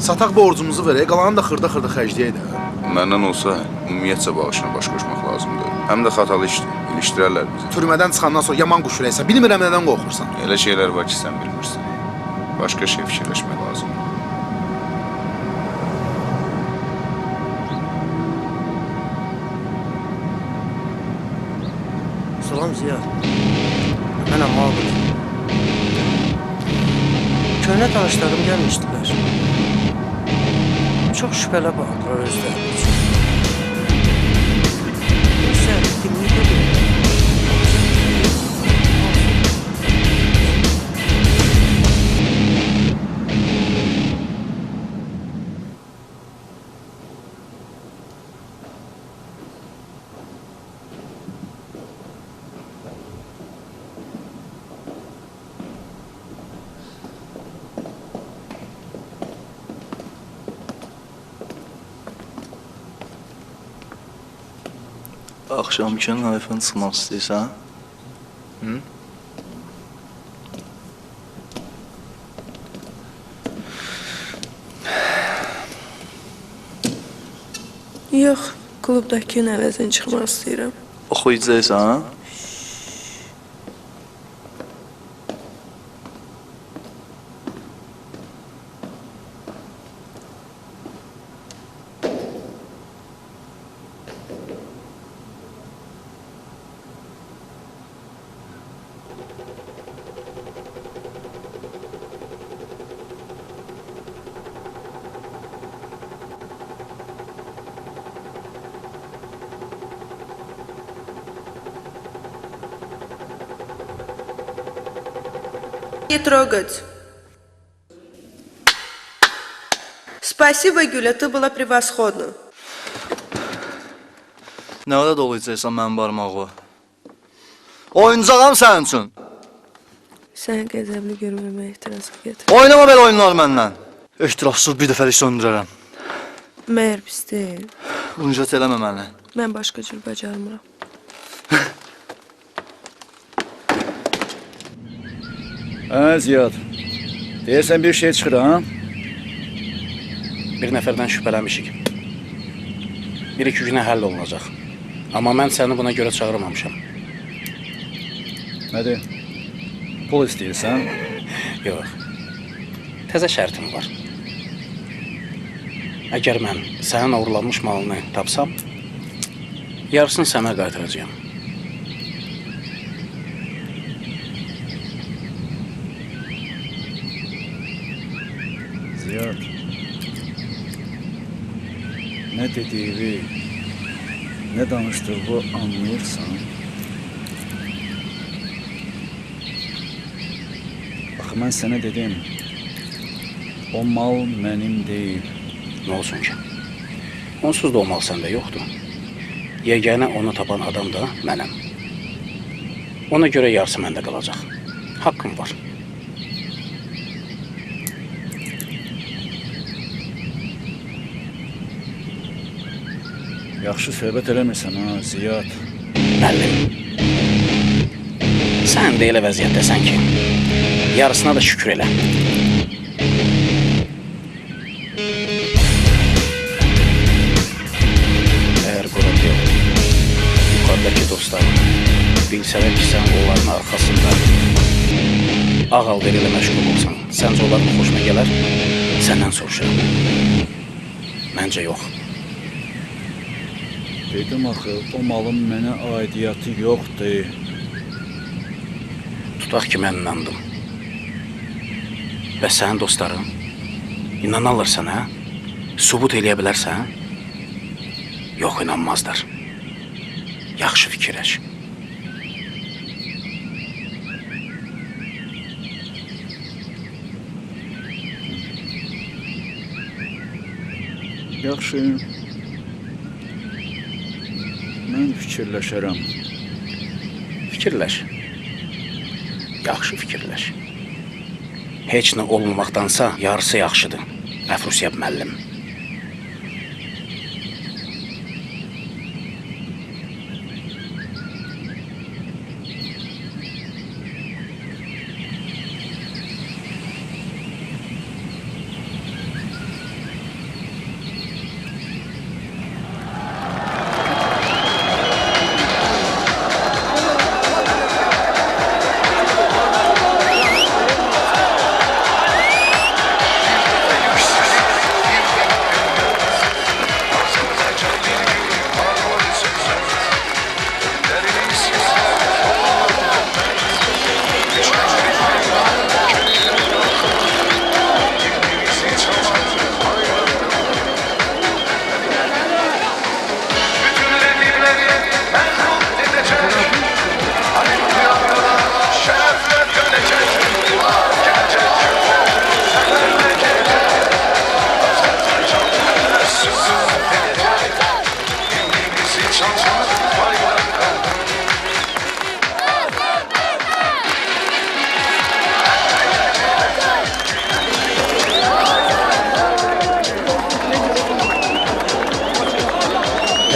Sataq borcumuzu verək, qalanı da xırda-xırda xərcləyək də. Məndən olsa, ümumiyyətcə bağışına baş qoşmaq lazımdır. Həm də xatalı işdir, ilişdirərlər bizi. Türmədən çıxandan sonra yaman quş ürəksən, bilmirəm nədən qorxursan. Elə şeylər var ki, sən bilmirsən. Başqa şey fikirləşmək lazımdır. Salam Ziyad. Mənəm Mağdur. Köhnə tanışlarım gəlmişdilər. Çox şübhələ baxdılar özləri üçün. Sən dinləyib edir. Axşamkın hayfını çıxmaq istəyirsən? Hı? Yox, klubdakının əvəzini çıxmaq istəyirəm. Oxuyacaqsan? Не трогать. Спасибо, Гюля, ты была превосходна. Nə qədər dolayacaqsan mənim barmağı? Oyuncağam sənin üçün. Sən qəzəbli görməmə ehtirası gətir. Oynama belə oyunlar məndən. Ehtirafsız bir dəfəlik söndürərəm. Məyər pis deyil. Uncət eləmə məni. Mən başqa cür bacarmıram. Ziyad. Deyirsən bir şey çıxır, ha? Bir nəfərdən şübhələnmişik. Bir-iki günə həll olunacaq. Amma mən səni buna görə çağırmamışam. Nədir? Pul istəyirsən? Yox. Təzə şərtim var. Əgər mən sənin uğurlanmış malını tapsam, yarısını sənə qaytaracağam. Ziyad. Nə dediğini, nə danışdığını anlayırsan? Bax, mən sənə dedim, o mal mənim deyil. Nə olsun ki? Onsuz da o mal səndə yoxdur. Yeganə onu tapan adam da mənəm. Ona görə yarısı məndə qalacaq. Haqqım var. Yaxşı söhbət eləmirsən, ha, Ziyad. Müəllim, sən də elə vəziyyətdəsən ki, yarısına da şükür elə. Yukarıdaki dostlar bilsələr ki, sən onların arxasında ağal verilə məşğul olsan, səncə onların xoşuna gələr, səndən soruşuram. Məncə yox. Dedim axı, o malın mənə aidiyyatı yoxdur. Tutaq ki, mən inandım. Və sənin dostların inanarlar sənə, subut eləyə bilərsən, yox, inanmazlar. Yaxşı fikirləş. Yaxşı. Mən fikirləşərəm. Fikirləş. Yaxşı fikirləş. Heç nə olmamaqdansa yarısı yaxşıdır. Əfrusiyab müəllim.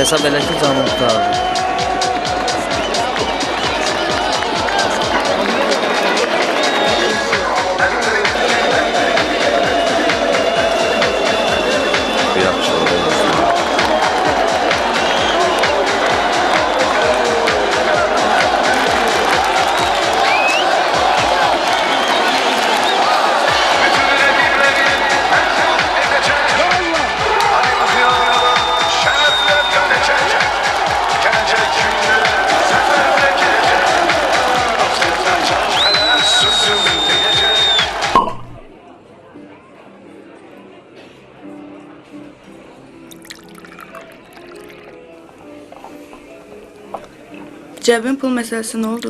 Hesab elə ki, canım tutardı. Cəbin pul məsələsi nə oldu?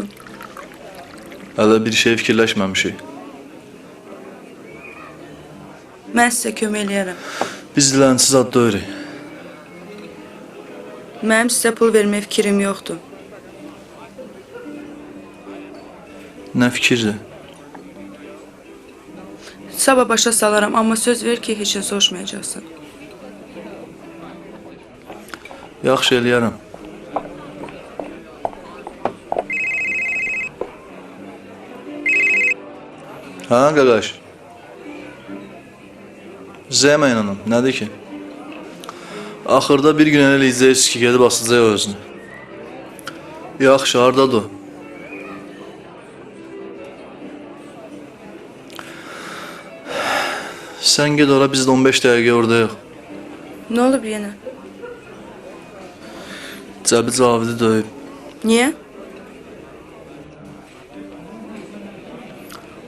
Hələ bir şey fikirləşməmişik. Mən sizə kömək eləyərəm. Biz dilənçi zad deyirik. Mənim sizə pul vermək fikrim yoxdur. Nə fikirdir? Sabah başa salaram, amma söz ver ki, heç nə soruşmayacaqsın. Yaxşı eləyərəm. Hə, qaqaş? Zəyəmə inanım, nədir ki? Axırda bir gün elə eləyəcəksiniz ki, gedib asılacaq özünü. Yaxşı, hardadır o? Sən ged ora, biz də 15 dəqiqə oradayıq. Nə olub yenə? Cəbi Cavidi döyüb. Niyə?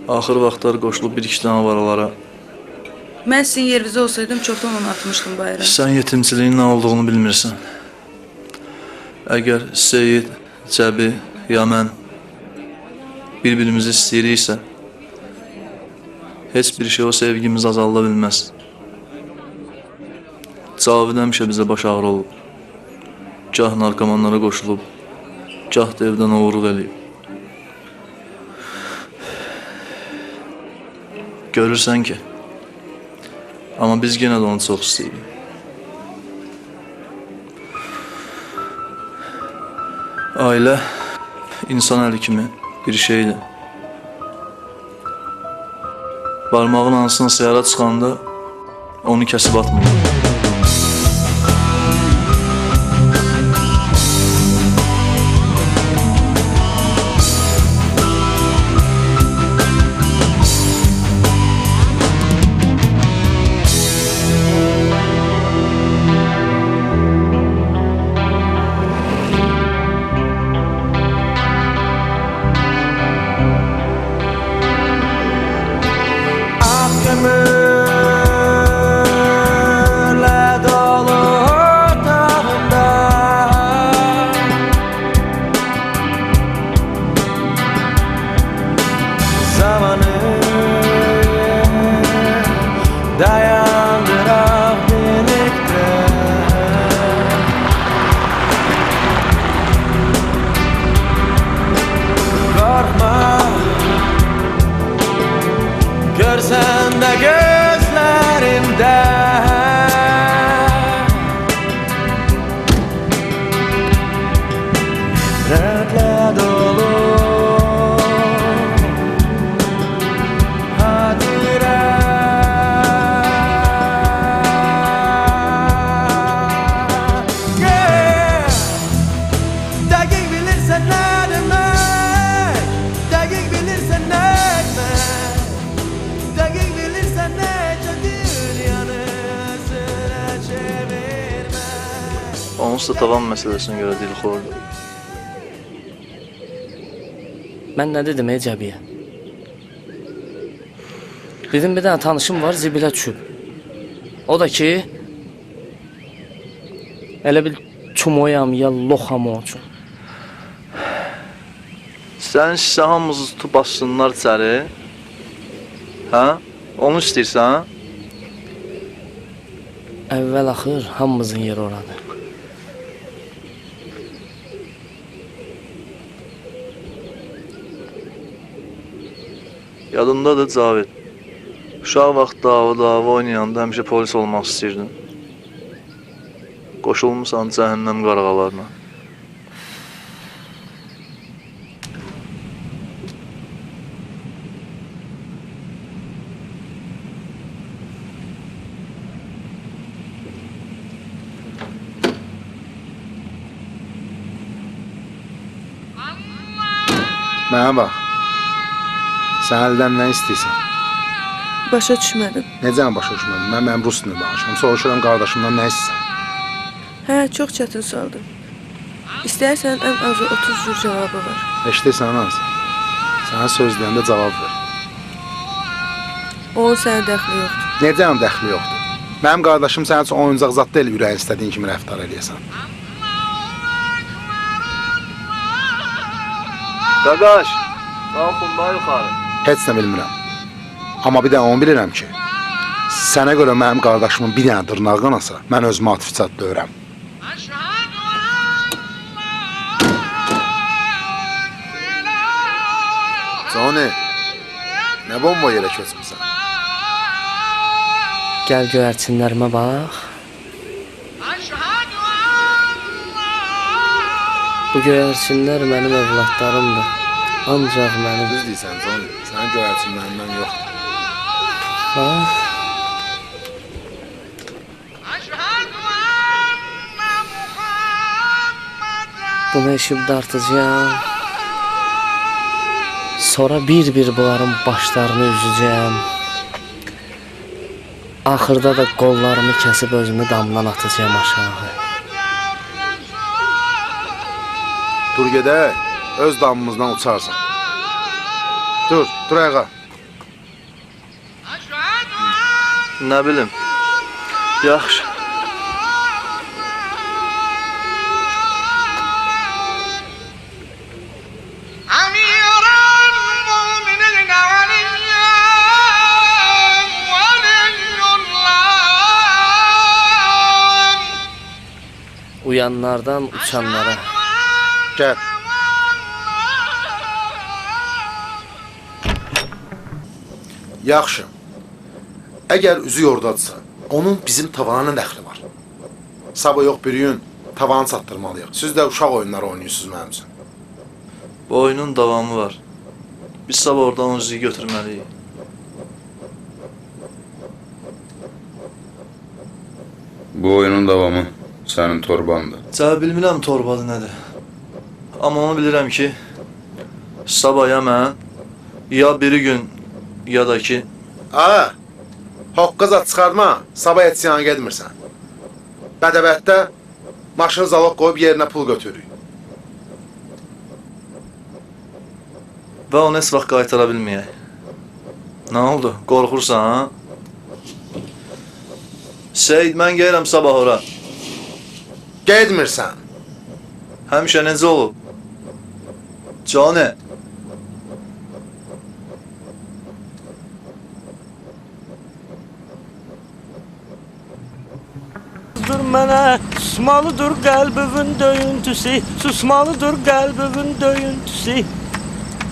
Axır vaxtlar qoşulub bir-iki dənə avaralara. Mən sizin yerinizdə olsaydım, çoxdan onu atmışdım bayıra. Sən yetimçiliyin nə olduğunu bilmirsən. Əgər Seyid, Cəbi, ya mən bir-birimizi istəyiriksə, heç bir şey o sevgimiz azalda bilməz. Cavid həmişə bizə baş ağrı olub. Gah narkomanlara qoşulub, gah da evdən oğurluq eləyib. Görürsən ki, amma biz yenə də onu çox istəyirik. Ailə insan əli kimi bir şeydir. Barmağın hansına sıyara çıxanda onu kəsib atmırlar. Görsən də gözlərimdə nifrətlə dolu hatirə. Dəqiq bilirsən nə demək, dəqiq bilirsən nə etmək. Onsuz da tavan məsələsinə görə dilxordur. Mən nə dedim Cəbiyə? Dedim bir dənə tanışım var, zibilə düşüb. O da ki, elə bil çumoyam ya loxam o üçün. Sən şişə hamımızı tutub açsınlar içəri. Hə? Onu istəyirsən? Əvvəl axır hamımızın yeri oradır. Yadındadır Cavid. Uşaq vaxt dava oynayanda həmişə polis olmaq istəyirdin. Qoşulmusan cəhənnəm qarğalarına. Mənə bax. Sən əldən nə istəyirsən? Başa düşmədim. Necə başa düşmədim? Mən rus dilində danışıram. Soruşuram qardaşımdan nə istəyirsən? Hə, çox çətin sualdır. İstəyərsən ən azı 30 cür cavabı var. Eşidirsən az. Sənə söz deyəndə cavab ver. Onun sənə dəxli yoxdur. Necə onun dəxli yoxdur? Mənim qardaşım sənin üçün oyuncaq zad deyil, ürəyin istədiyin kimi rəftar eləyəsən. Qaqaş, qalx bundan yuxarı. Heç nə bilmirəm. Amma bir dənə onu bilirəm ki, sənə görə mənim qardaşımın bir dənə dırnağı qanasa, mən özümə atıfçat döyürəm. Johnny, nə bomba yerə köçmüsən? Gəl göyərçinlərimə bax. Bu göyərçinlər mənim övladlarımdır. Ancaq mənim... Düz deyirsən, Johnny. Sənin göyərçinlərindən yoxdur. Ha? Bunu eşib dartacağım. Sonra bir-bir bunların başlarını üzəcəm. Axırda da qollarımı kəsib özümü damdan atacağım aşağı. Dur gedək, öz damımızdan uçarsan. Dur ayağa. Nə bilim. Yaxşı. Uyanlardan uçanlara. Gəl. Yaxşı. Əgər üzü yordadırsa, onun bizim tavana nə dəxli var? Sabah yox bir gün tavanı çatdırmalıyıq. Siz də uşaq oyunları oynayırsınız mənim üçün. Bu oyunun davamı var. Biz sabah oradan o üzüyü götürməliyik. Bu oyunun davamı sənin torbandır. Cəbi bilmirəm torbadı nədir. Amma onu bilirəm ki, sabah ya mən, ya biri gün, ya da ki... Hoqqaza çıxartma, sabah etsiyana gedmirsən. Bədəvətdə maşını zalog qoyub yerinə pul götürürük. Və onu heç vaxt qaytara bilməyək. Nə oldu? Qorxursan, ha? Seyid, mən gəlirəm sabah ora. Gedmirsən. Həmişə necə olub? Johnny. Dur mənə, susmalıdır qəlbimin döyüntüsü, susmalıdır qəlbimin döyüntüsü.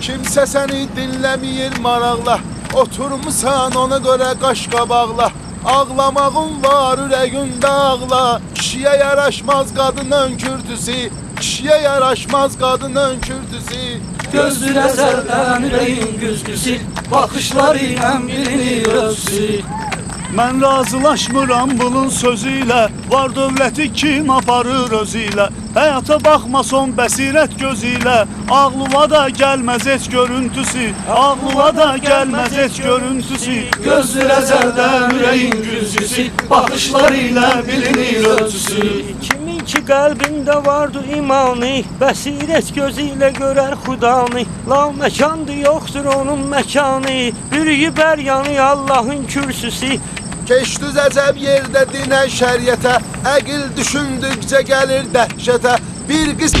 Kimsə səni dinləməyir maraqla, oturmusan ona görə qaş qabaqla. Ağlamağın var ürəyində ağla, kişiyə yaraşmaz qadın önkürtüsü, kişiyə yaraşmaz qadın önkürtüsü. Gözdür əzəldən ürəyin güzgüsü, baxışları ilə bilinir özü. Mən razılaşmıram bunun sözü ilə, var dövləti kim aparır özü ilə. Həyata baxma son bəsirət gözü ilə, ağlıma da gəlməz heç görüntüsü, ağlıma da gəlməz heç görüntüsü. Gözdür əzəldən ürəyin güzgüsü, baxışları ilə bilinir ölçüsü. Kimin ki qəlbində vardı imanı, bəsirət gözü ilə görər xudanı. La məkandı yoxdur onun məkanı, bürüyü bəryanı Allahın kürsüsü. Keşdüz əcəb yerdə dinə şəriətə, əqil düşündükcə gəlir dəhşətə. Bir qız...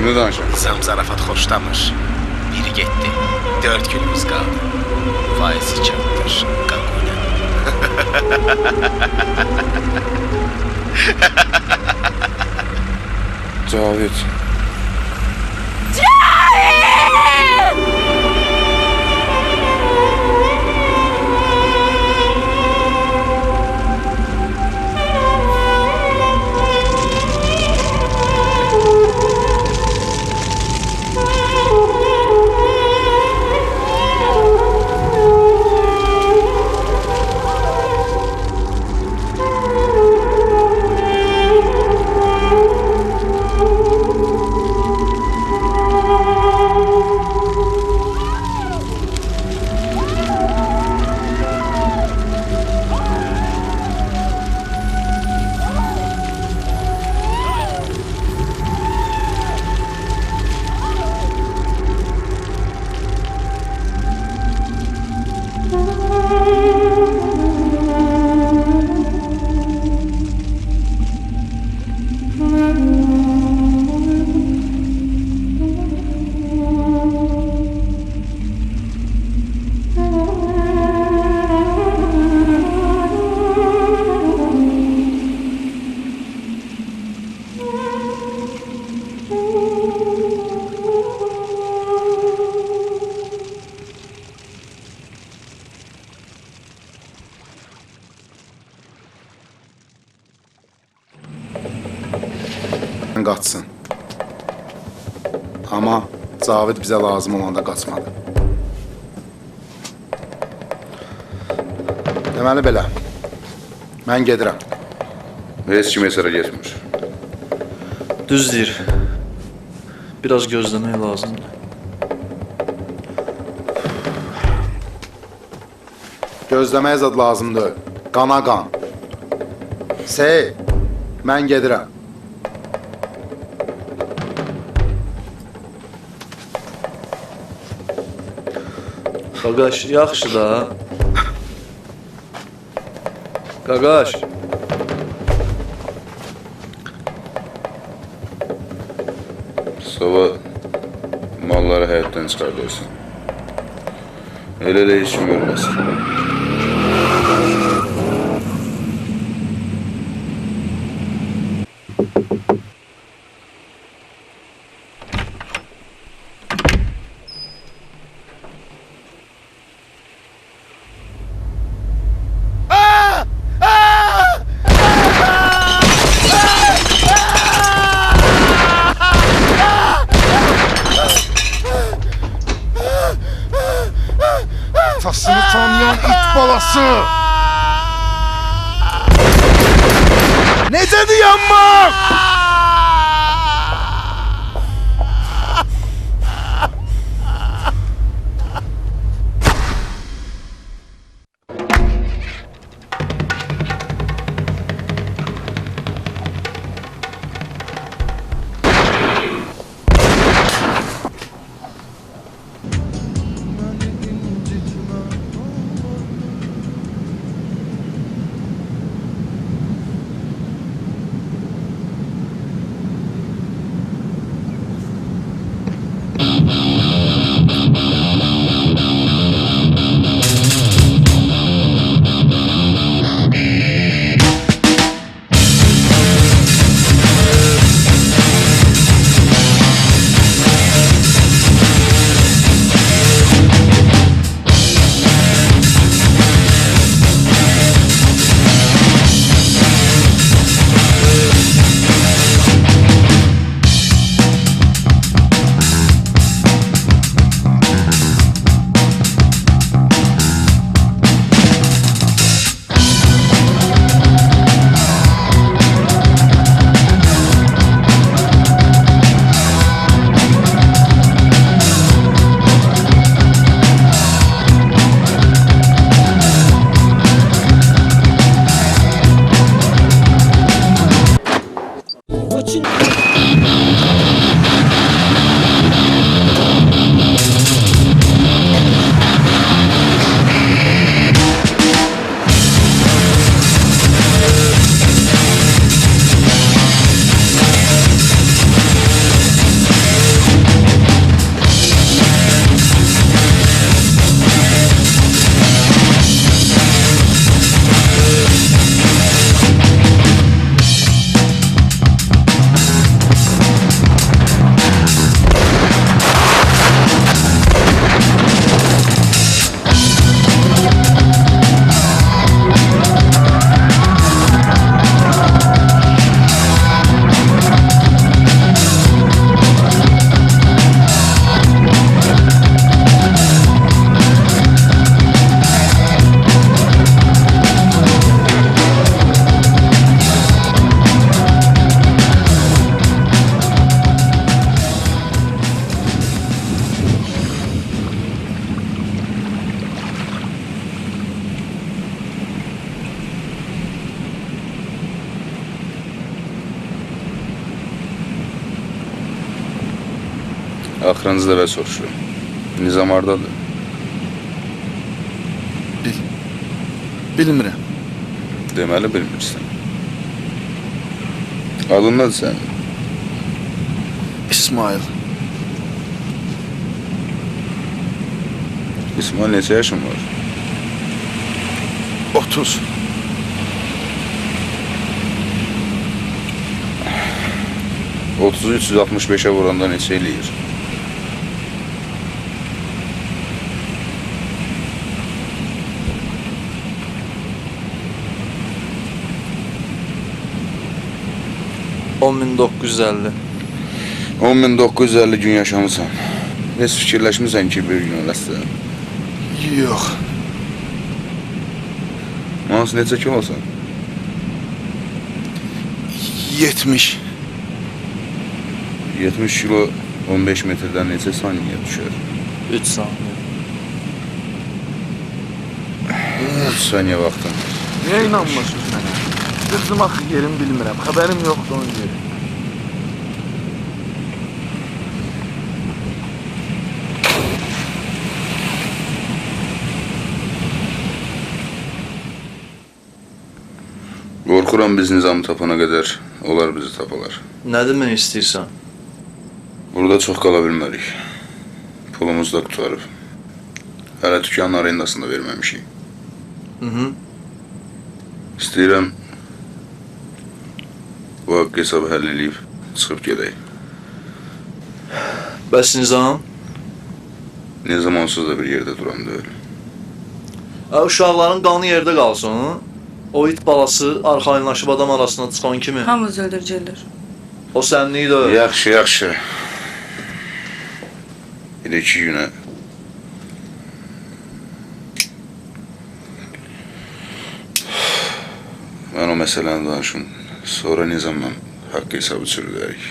Düzünü danışın. Zam zarafat xoşlamır. Biri getdi. 4 günümüz qaldı. Faizi çatdır. Qalqıyla. Cavid. Qaçsın. Amma Cavid bizə lazım olanda qaçmadı. Deməli belə. Mən gedirəm. Heç kim əsərə getmir. Düz deyir. Biraz gözləmək lazımdır. Gözləməyə zad lazımdır. Qana qan. Sey, mən gedirəm. Qaqaş, yaxşı da. Qaqaş. Sabah malları həyatdan çıxardırsan. Elə heç kim görməsin. Atasını tanıyan it balası! Necədir yanmaq? Axırıncı dəfə soruşuram. Nizam hardadır? Bilmirəm. Deməli bilmirsən. Adın nədir sənin? İsmail. İsmail neçə yaşın var? 30. Otuzu 365'e vuranda neçə eləyir? $10.950. 10.950 gün yaşamısan. Heç fikirləşmirsən ki, bir gün öləsən? Yox. Hansı neçə ki olsan? 70. 70 kilo 15 metrdən neçə saniyə düşər? 3 saniyə. 3 saniyə vaxtın. Niyə inanmırsınız mənə? Qızım axı yerim bilmirəm. Xəbərim yoxdur onun yeri. Qorxuram biz nizamı tapana qədər onlar bizi tapalar. Nə demək istəyirsən? Burada çox qala bilmərik. Pulumuz da qutarıb. Hələ dükkanın arendasını da verməmişik. İstəyirəm bu haqq hesabı həll eləyib çıxıb gedək. Bəs Nizam? Nizam onsuz da bir yerdə duran deyil. Uşaqların qanı yerdə qalsın. O it balası arxayınlaşıb adam arasına çıxan kimi. Hamımız öldürəcəklər. O sənliyi də... Yaxşı, yaxşı. Bir de 2 günə mən o məsələni danışım. Sonra Nizamla haqq hesabı çürüdərik.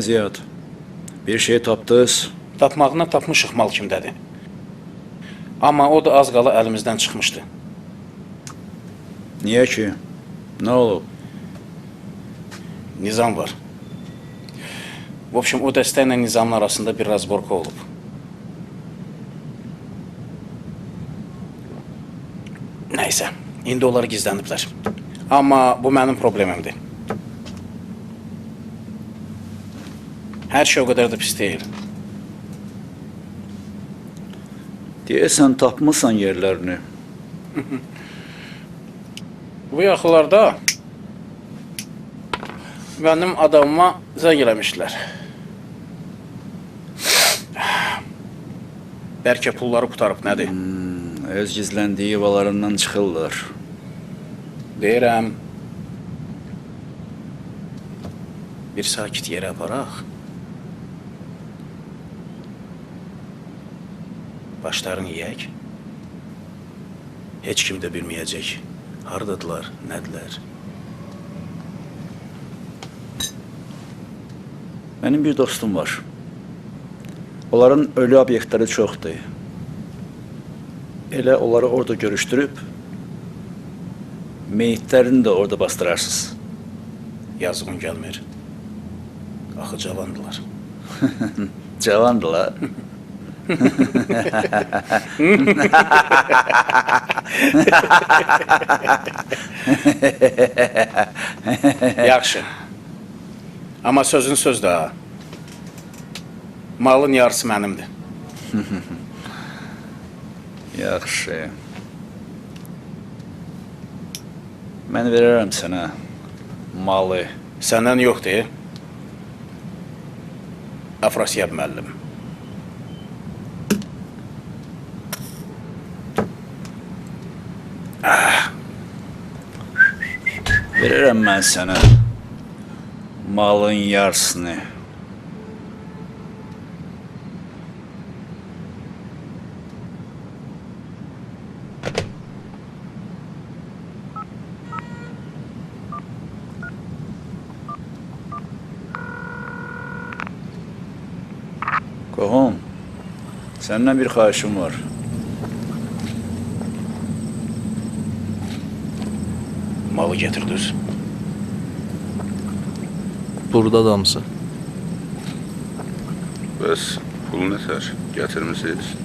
Ziyad, bir şey tapdınız. Tapmağına tapmışıq mal kimdədir. Amma o da az qala əlimizdən çıxmışdı. Niyə ki? Nə olub? Nizam var. В общем, o dəstə ilə Nizamın arasında bir razborka olub. Nəysə, indi onları gizləniblər. Amma bu mənim problemimdir. Hər şey o qədər də pis deyil. Deyəsən tapmısan yerlərini. Bu yaxınlarda mənim adamıma zəng eləmişlər. Bəlkə pulları qutarıb nədir? Öz gizləndiyi yuvalarından çıxırlar. Deyirəm, bir sakit yerə aparaq. Başlarını yiyək. Heç kim də bilməyəcək. Hardadılar, nədilər? Mənim bir dostum var. Onların ölü obyektləri çoxdur. Elə onları orada görüşdürüb, meyitlərini də orada bastırarsınız. Yazığın gəlmir. Axı cavandılar. Cavandılar. Yaxşı. Amma sözün söz daha. Malın yarısı mənimdir. Yaxşı. Mən verərəm sənə malı. Səndən yoxdur. Afrasiyab müəllim. Verərəm mən sənə malın yarısını. Oğlum, senden bir xahişim var. Malı getirdiniz. Burada damsı. Bəs pul nətər? Gətirmisiniz?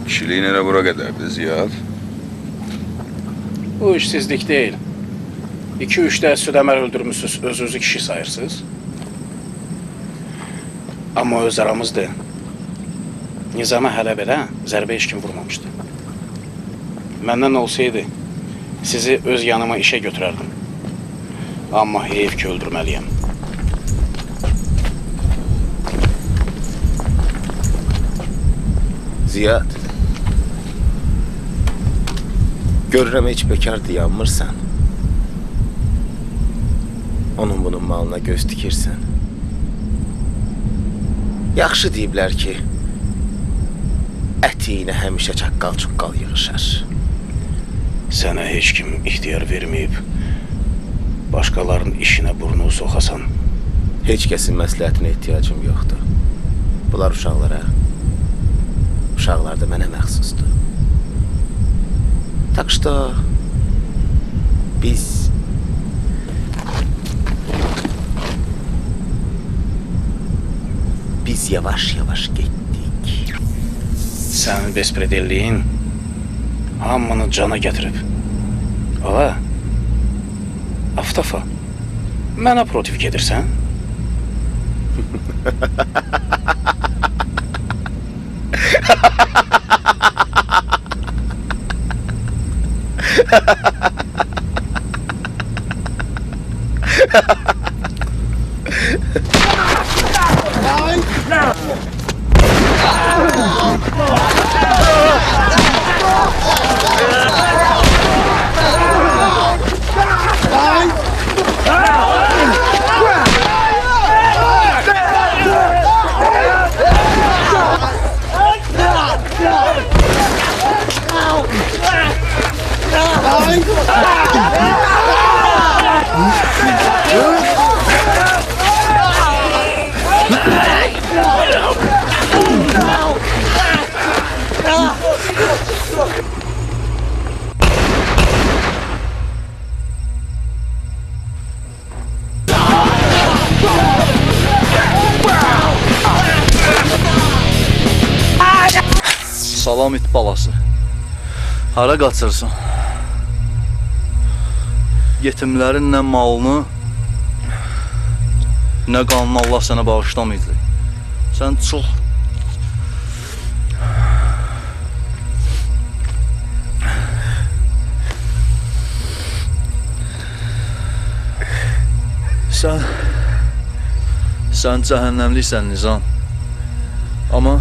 Kişiliğin elə bura qədərdir, Ziyad. Bu işsizlik değil. 2-3 də südəmər öldürmüşsünüz, özünüzü kişi sayırsınız. Amma öz aramızdır. Nizama hələ belə zərbə heç kim vurmamışdı. Məndən olsaydı, sizi öz yanıma işə götürərdim. Amma heyif ki, öldürməliyəm. Ziyad, görürəm heç bekar dayanmırsan. Onun bunun malına göz tikirsən. Yaxşı deyiblər ki, ətiyinə həmişə çaqqal-çuqqal yığışar. Sənə heç kim ixtiyar verməyib, başqalarının işinə burnu soxasan. Heç kəsin məsləhətinə ehtiyacım yoxdur. Bunlar uşaqlara, uşaqlar da mənə məxsusdur. Tak что biz yavaş-yavaş getdik. Sənin bespredelliyin hamını cana gətirib. Ağa, Aftafa, mənə protiv gedirsən? Salam it balası. Hara qaçırsan? Yetimlərin nə malını, nə qanını Allah sənə bağışlamayacaq. Sən çox... Sən cəhənnəmliksən Nizam. Amma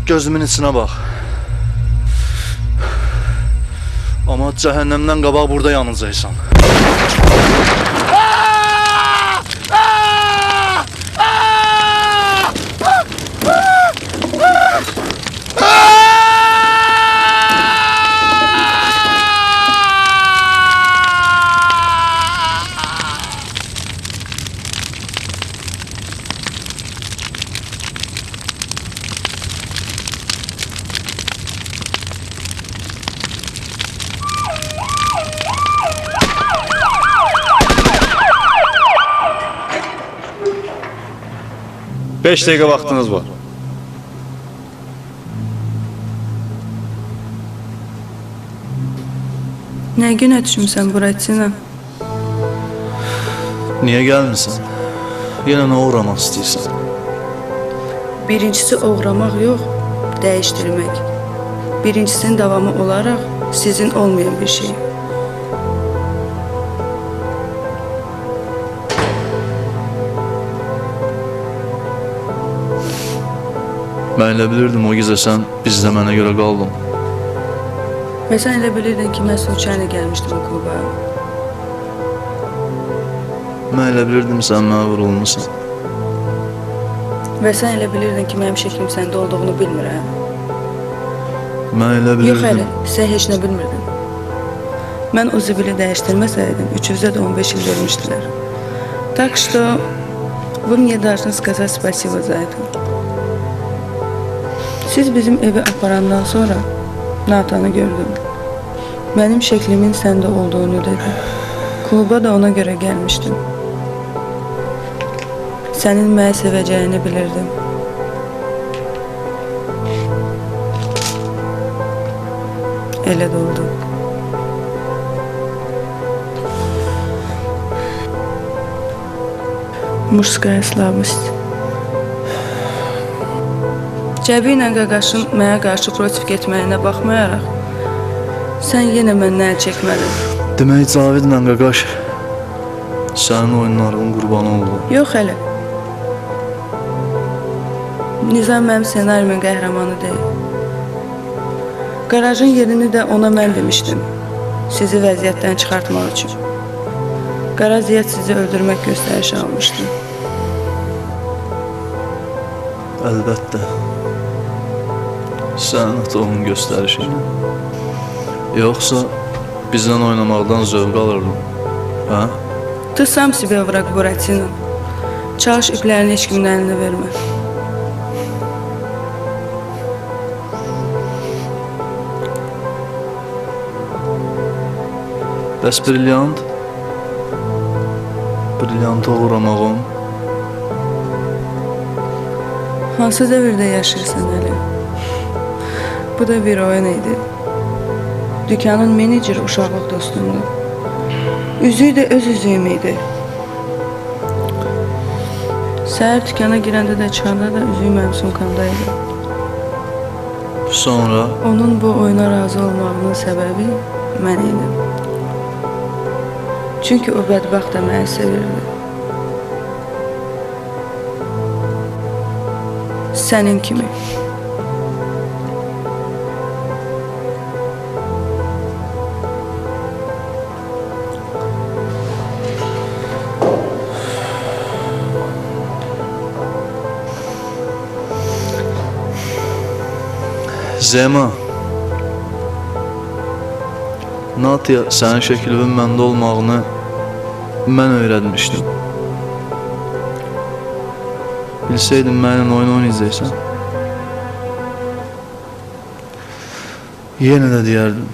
gözümün içinə bax. Amma cəhənnəmdən qabaq burada yanacaqsan. Beş dəqiqə vaxtınız var. Nə günə düşmüsən Buratina? Niyə gəlmirsən? Yenə nə uğramaq istəyirsən? Birincisi uğramaq yox, dəyişdirmək. Birincisinin davamı olaraq sizin olmayan bir şey. Mən elə bilirdim o gecə sən bizdə mənə görə qaldın. Və sən elə bilirdin ki, mən Soçayla gəlmişdim o kluba. Mən elə bilirdim sən mənə vurulmusan. Və sən elə bilirdin ki, mənim şəklim səndə olduğunu bilmirəm. Mən elə Yox bilirdim. hələ, sən heç nə bilmirdin. Mən o zibili dəyişdirməsəydim, üçümüzə də 15 il vermişdilər. Так что вы мне должны сказать спасибо за это. Siz bizim evi aparandan sonra Natanı gördüm. Mənim şəklimin səndə olduğunu dedi. Kluba da ona görə gəlmişdim. Sənin məni sevəcəyini bilirdim. Elə də oldu. Muşskaya slabость. Cəbi ilə qaqaşın mənə qarşı protiv getməyinə baxmayaraq, sən yenə məndən əl çəkmədin. Demək Cavidlə qaqaş sənin oyunlarının qurbanı oldu. Yox hələ. Nizam mənim ssenarimin qəhrəmanı deyil. Qarajın yerini də ona mən demişdim. Sizi vəziyyətdən çıxartmaq üçün. Qara Ziyad sizi öldürmək göstərişi almışdı. Əlbəttə. Sənin ata onun göstərişi ilə. Yoxsa bizdən oynamaqdan zövq alırdın. Hə? Ты сам себя враг, Буратино. Çalış iplərini heç kimin əlinə vermə. Bəs brilyant? Brilyantı uğramağın Hansı dövrdə yaşayırsan hələ? Bu da bir oyun idi. Dükkanın meneceri uşaqlıq dostumdu. Üzüyü də öz üzüyüm idi. Səhər dükkana girəndə də çıxanda da üzüyü mənim sumkamdaydı. sonra Onun bu oyuna razı olmağının səbəbi mən idim. Çünki o bədbəxt da məni sevirdi. Sənin kimi. Zema, Natya sənin şəkilinin məndə olmağını mən öyrətmişdim. Bilsəydin mənimlə oyun oynayacaqsan, yenə də deyərdim.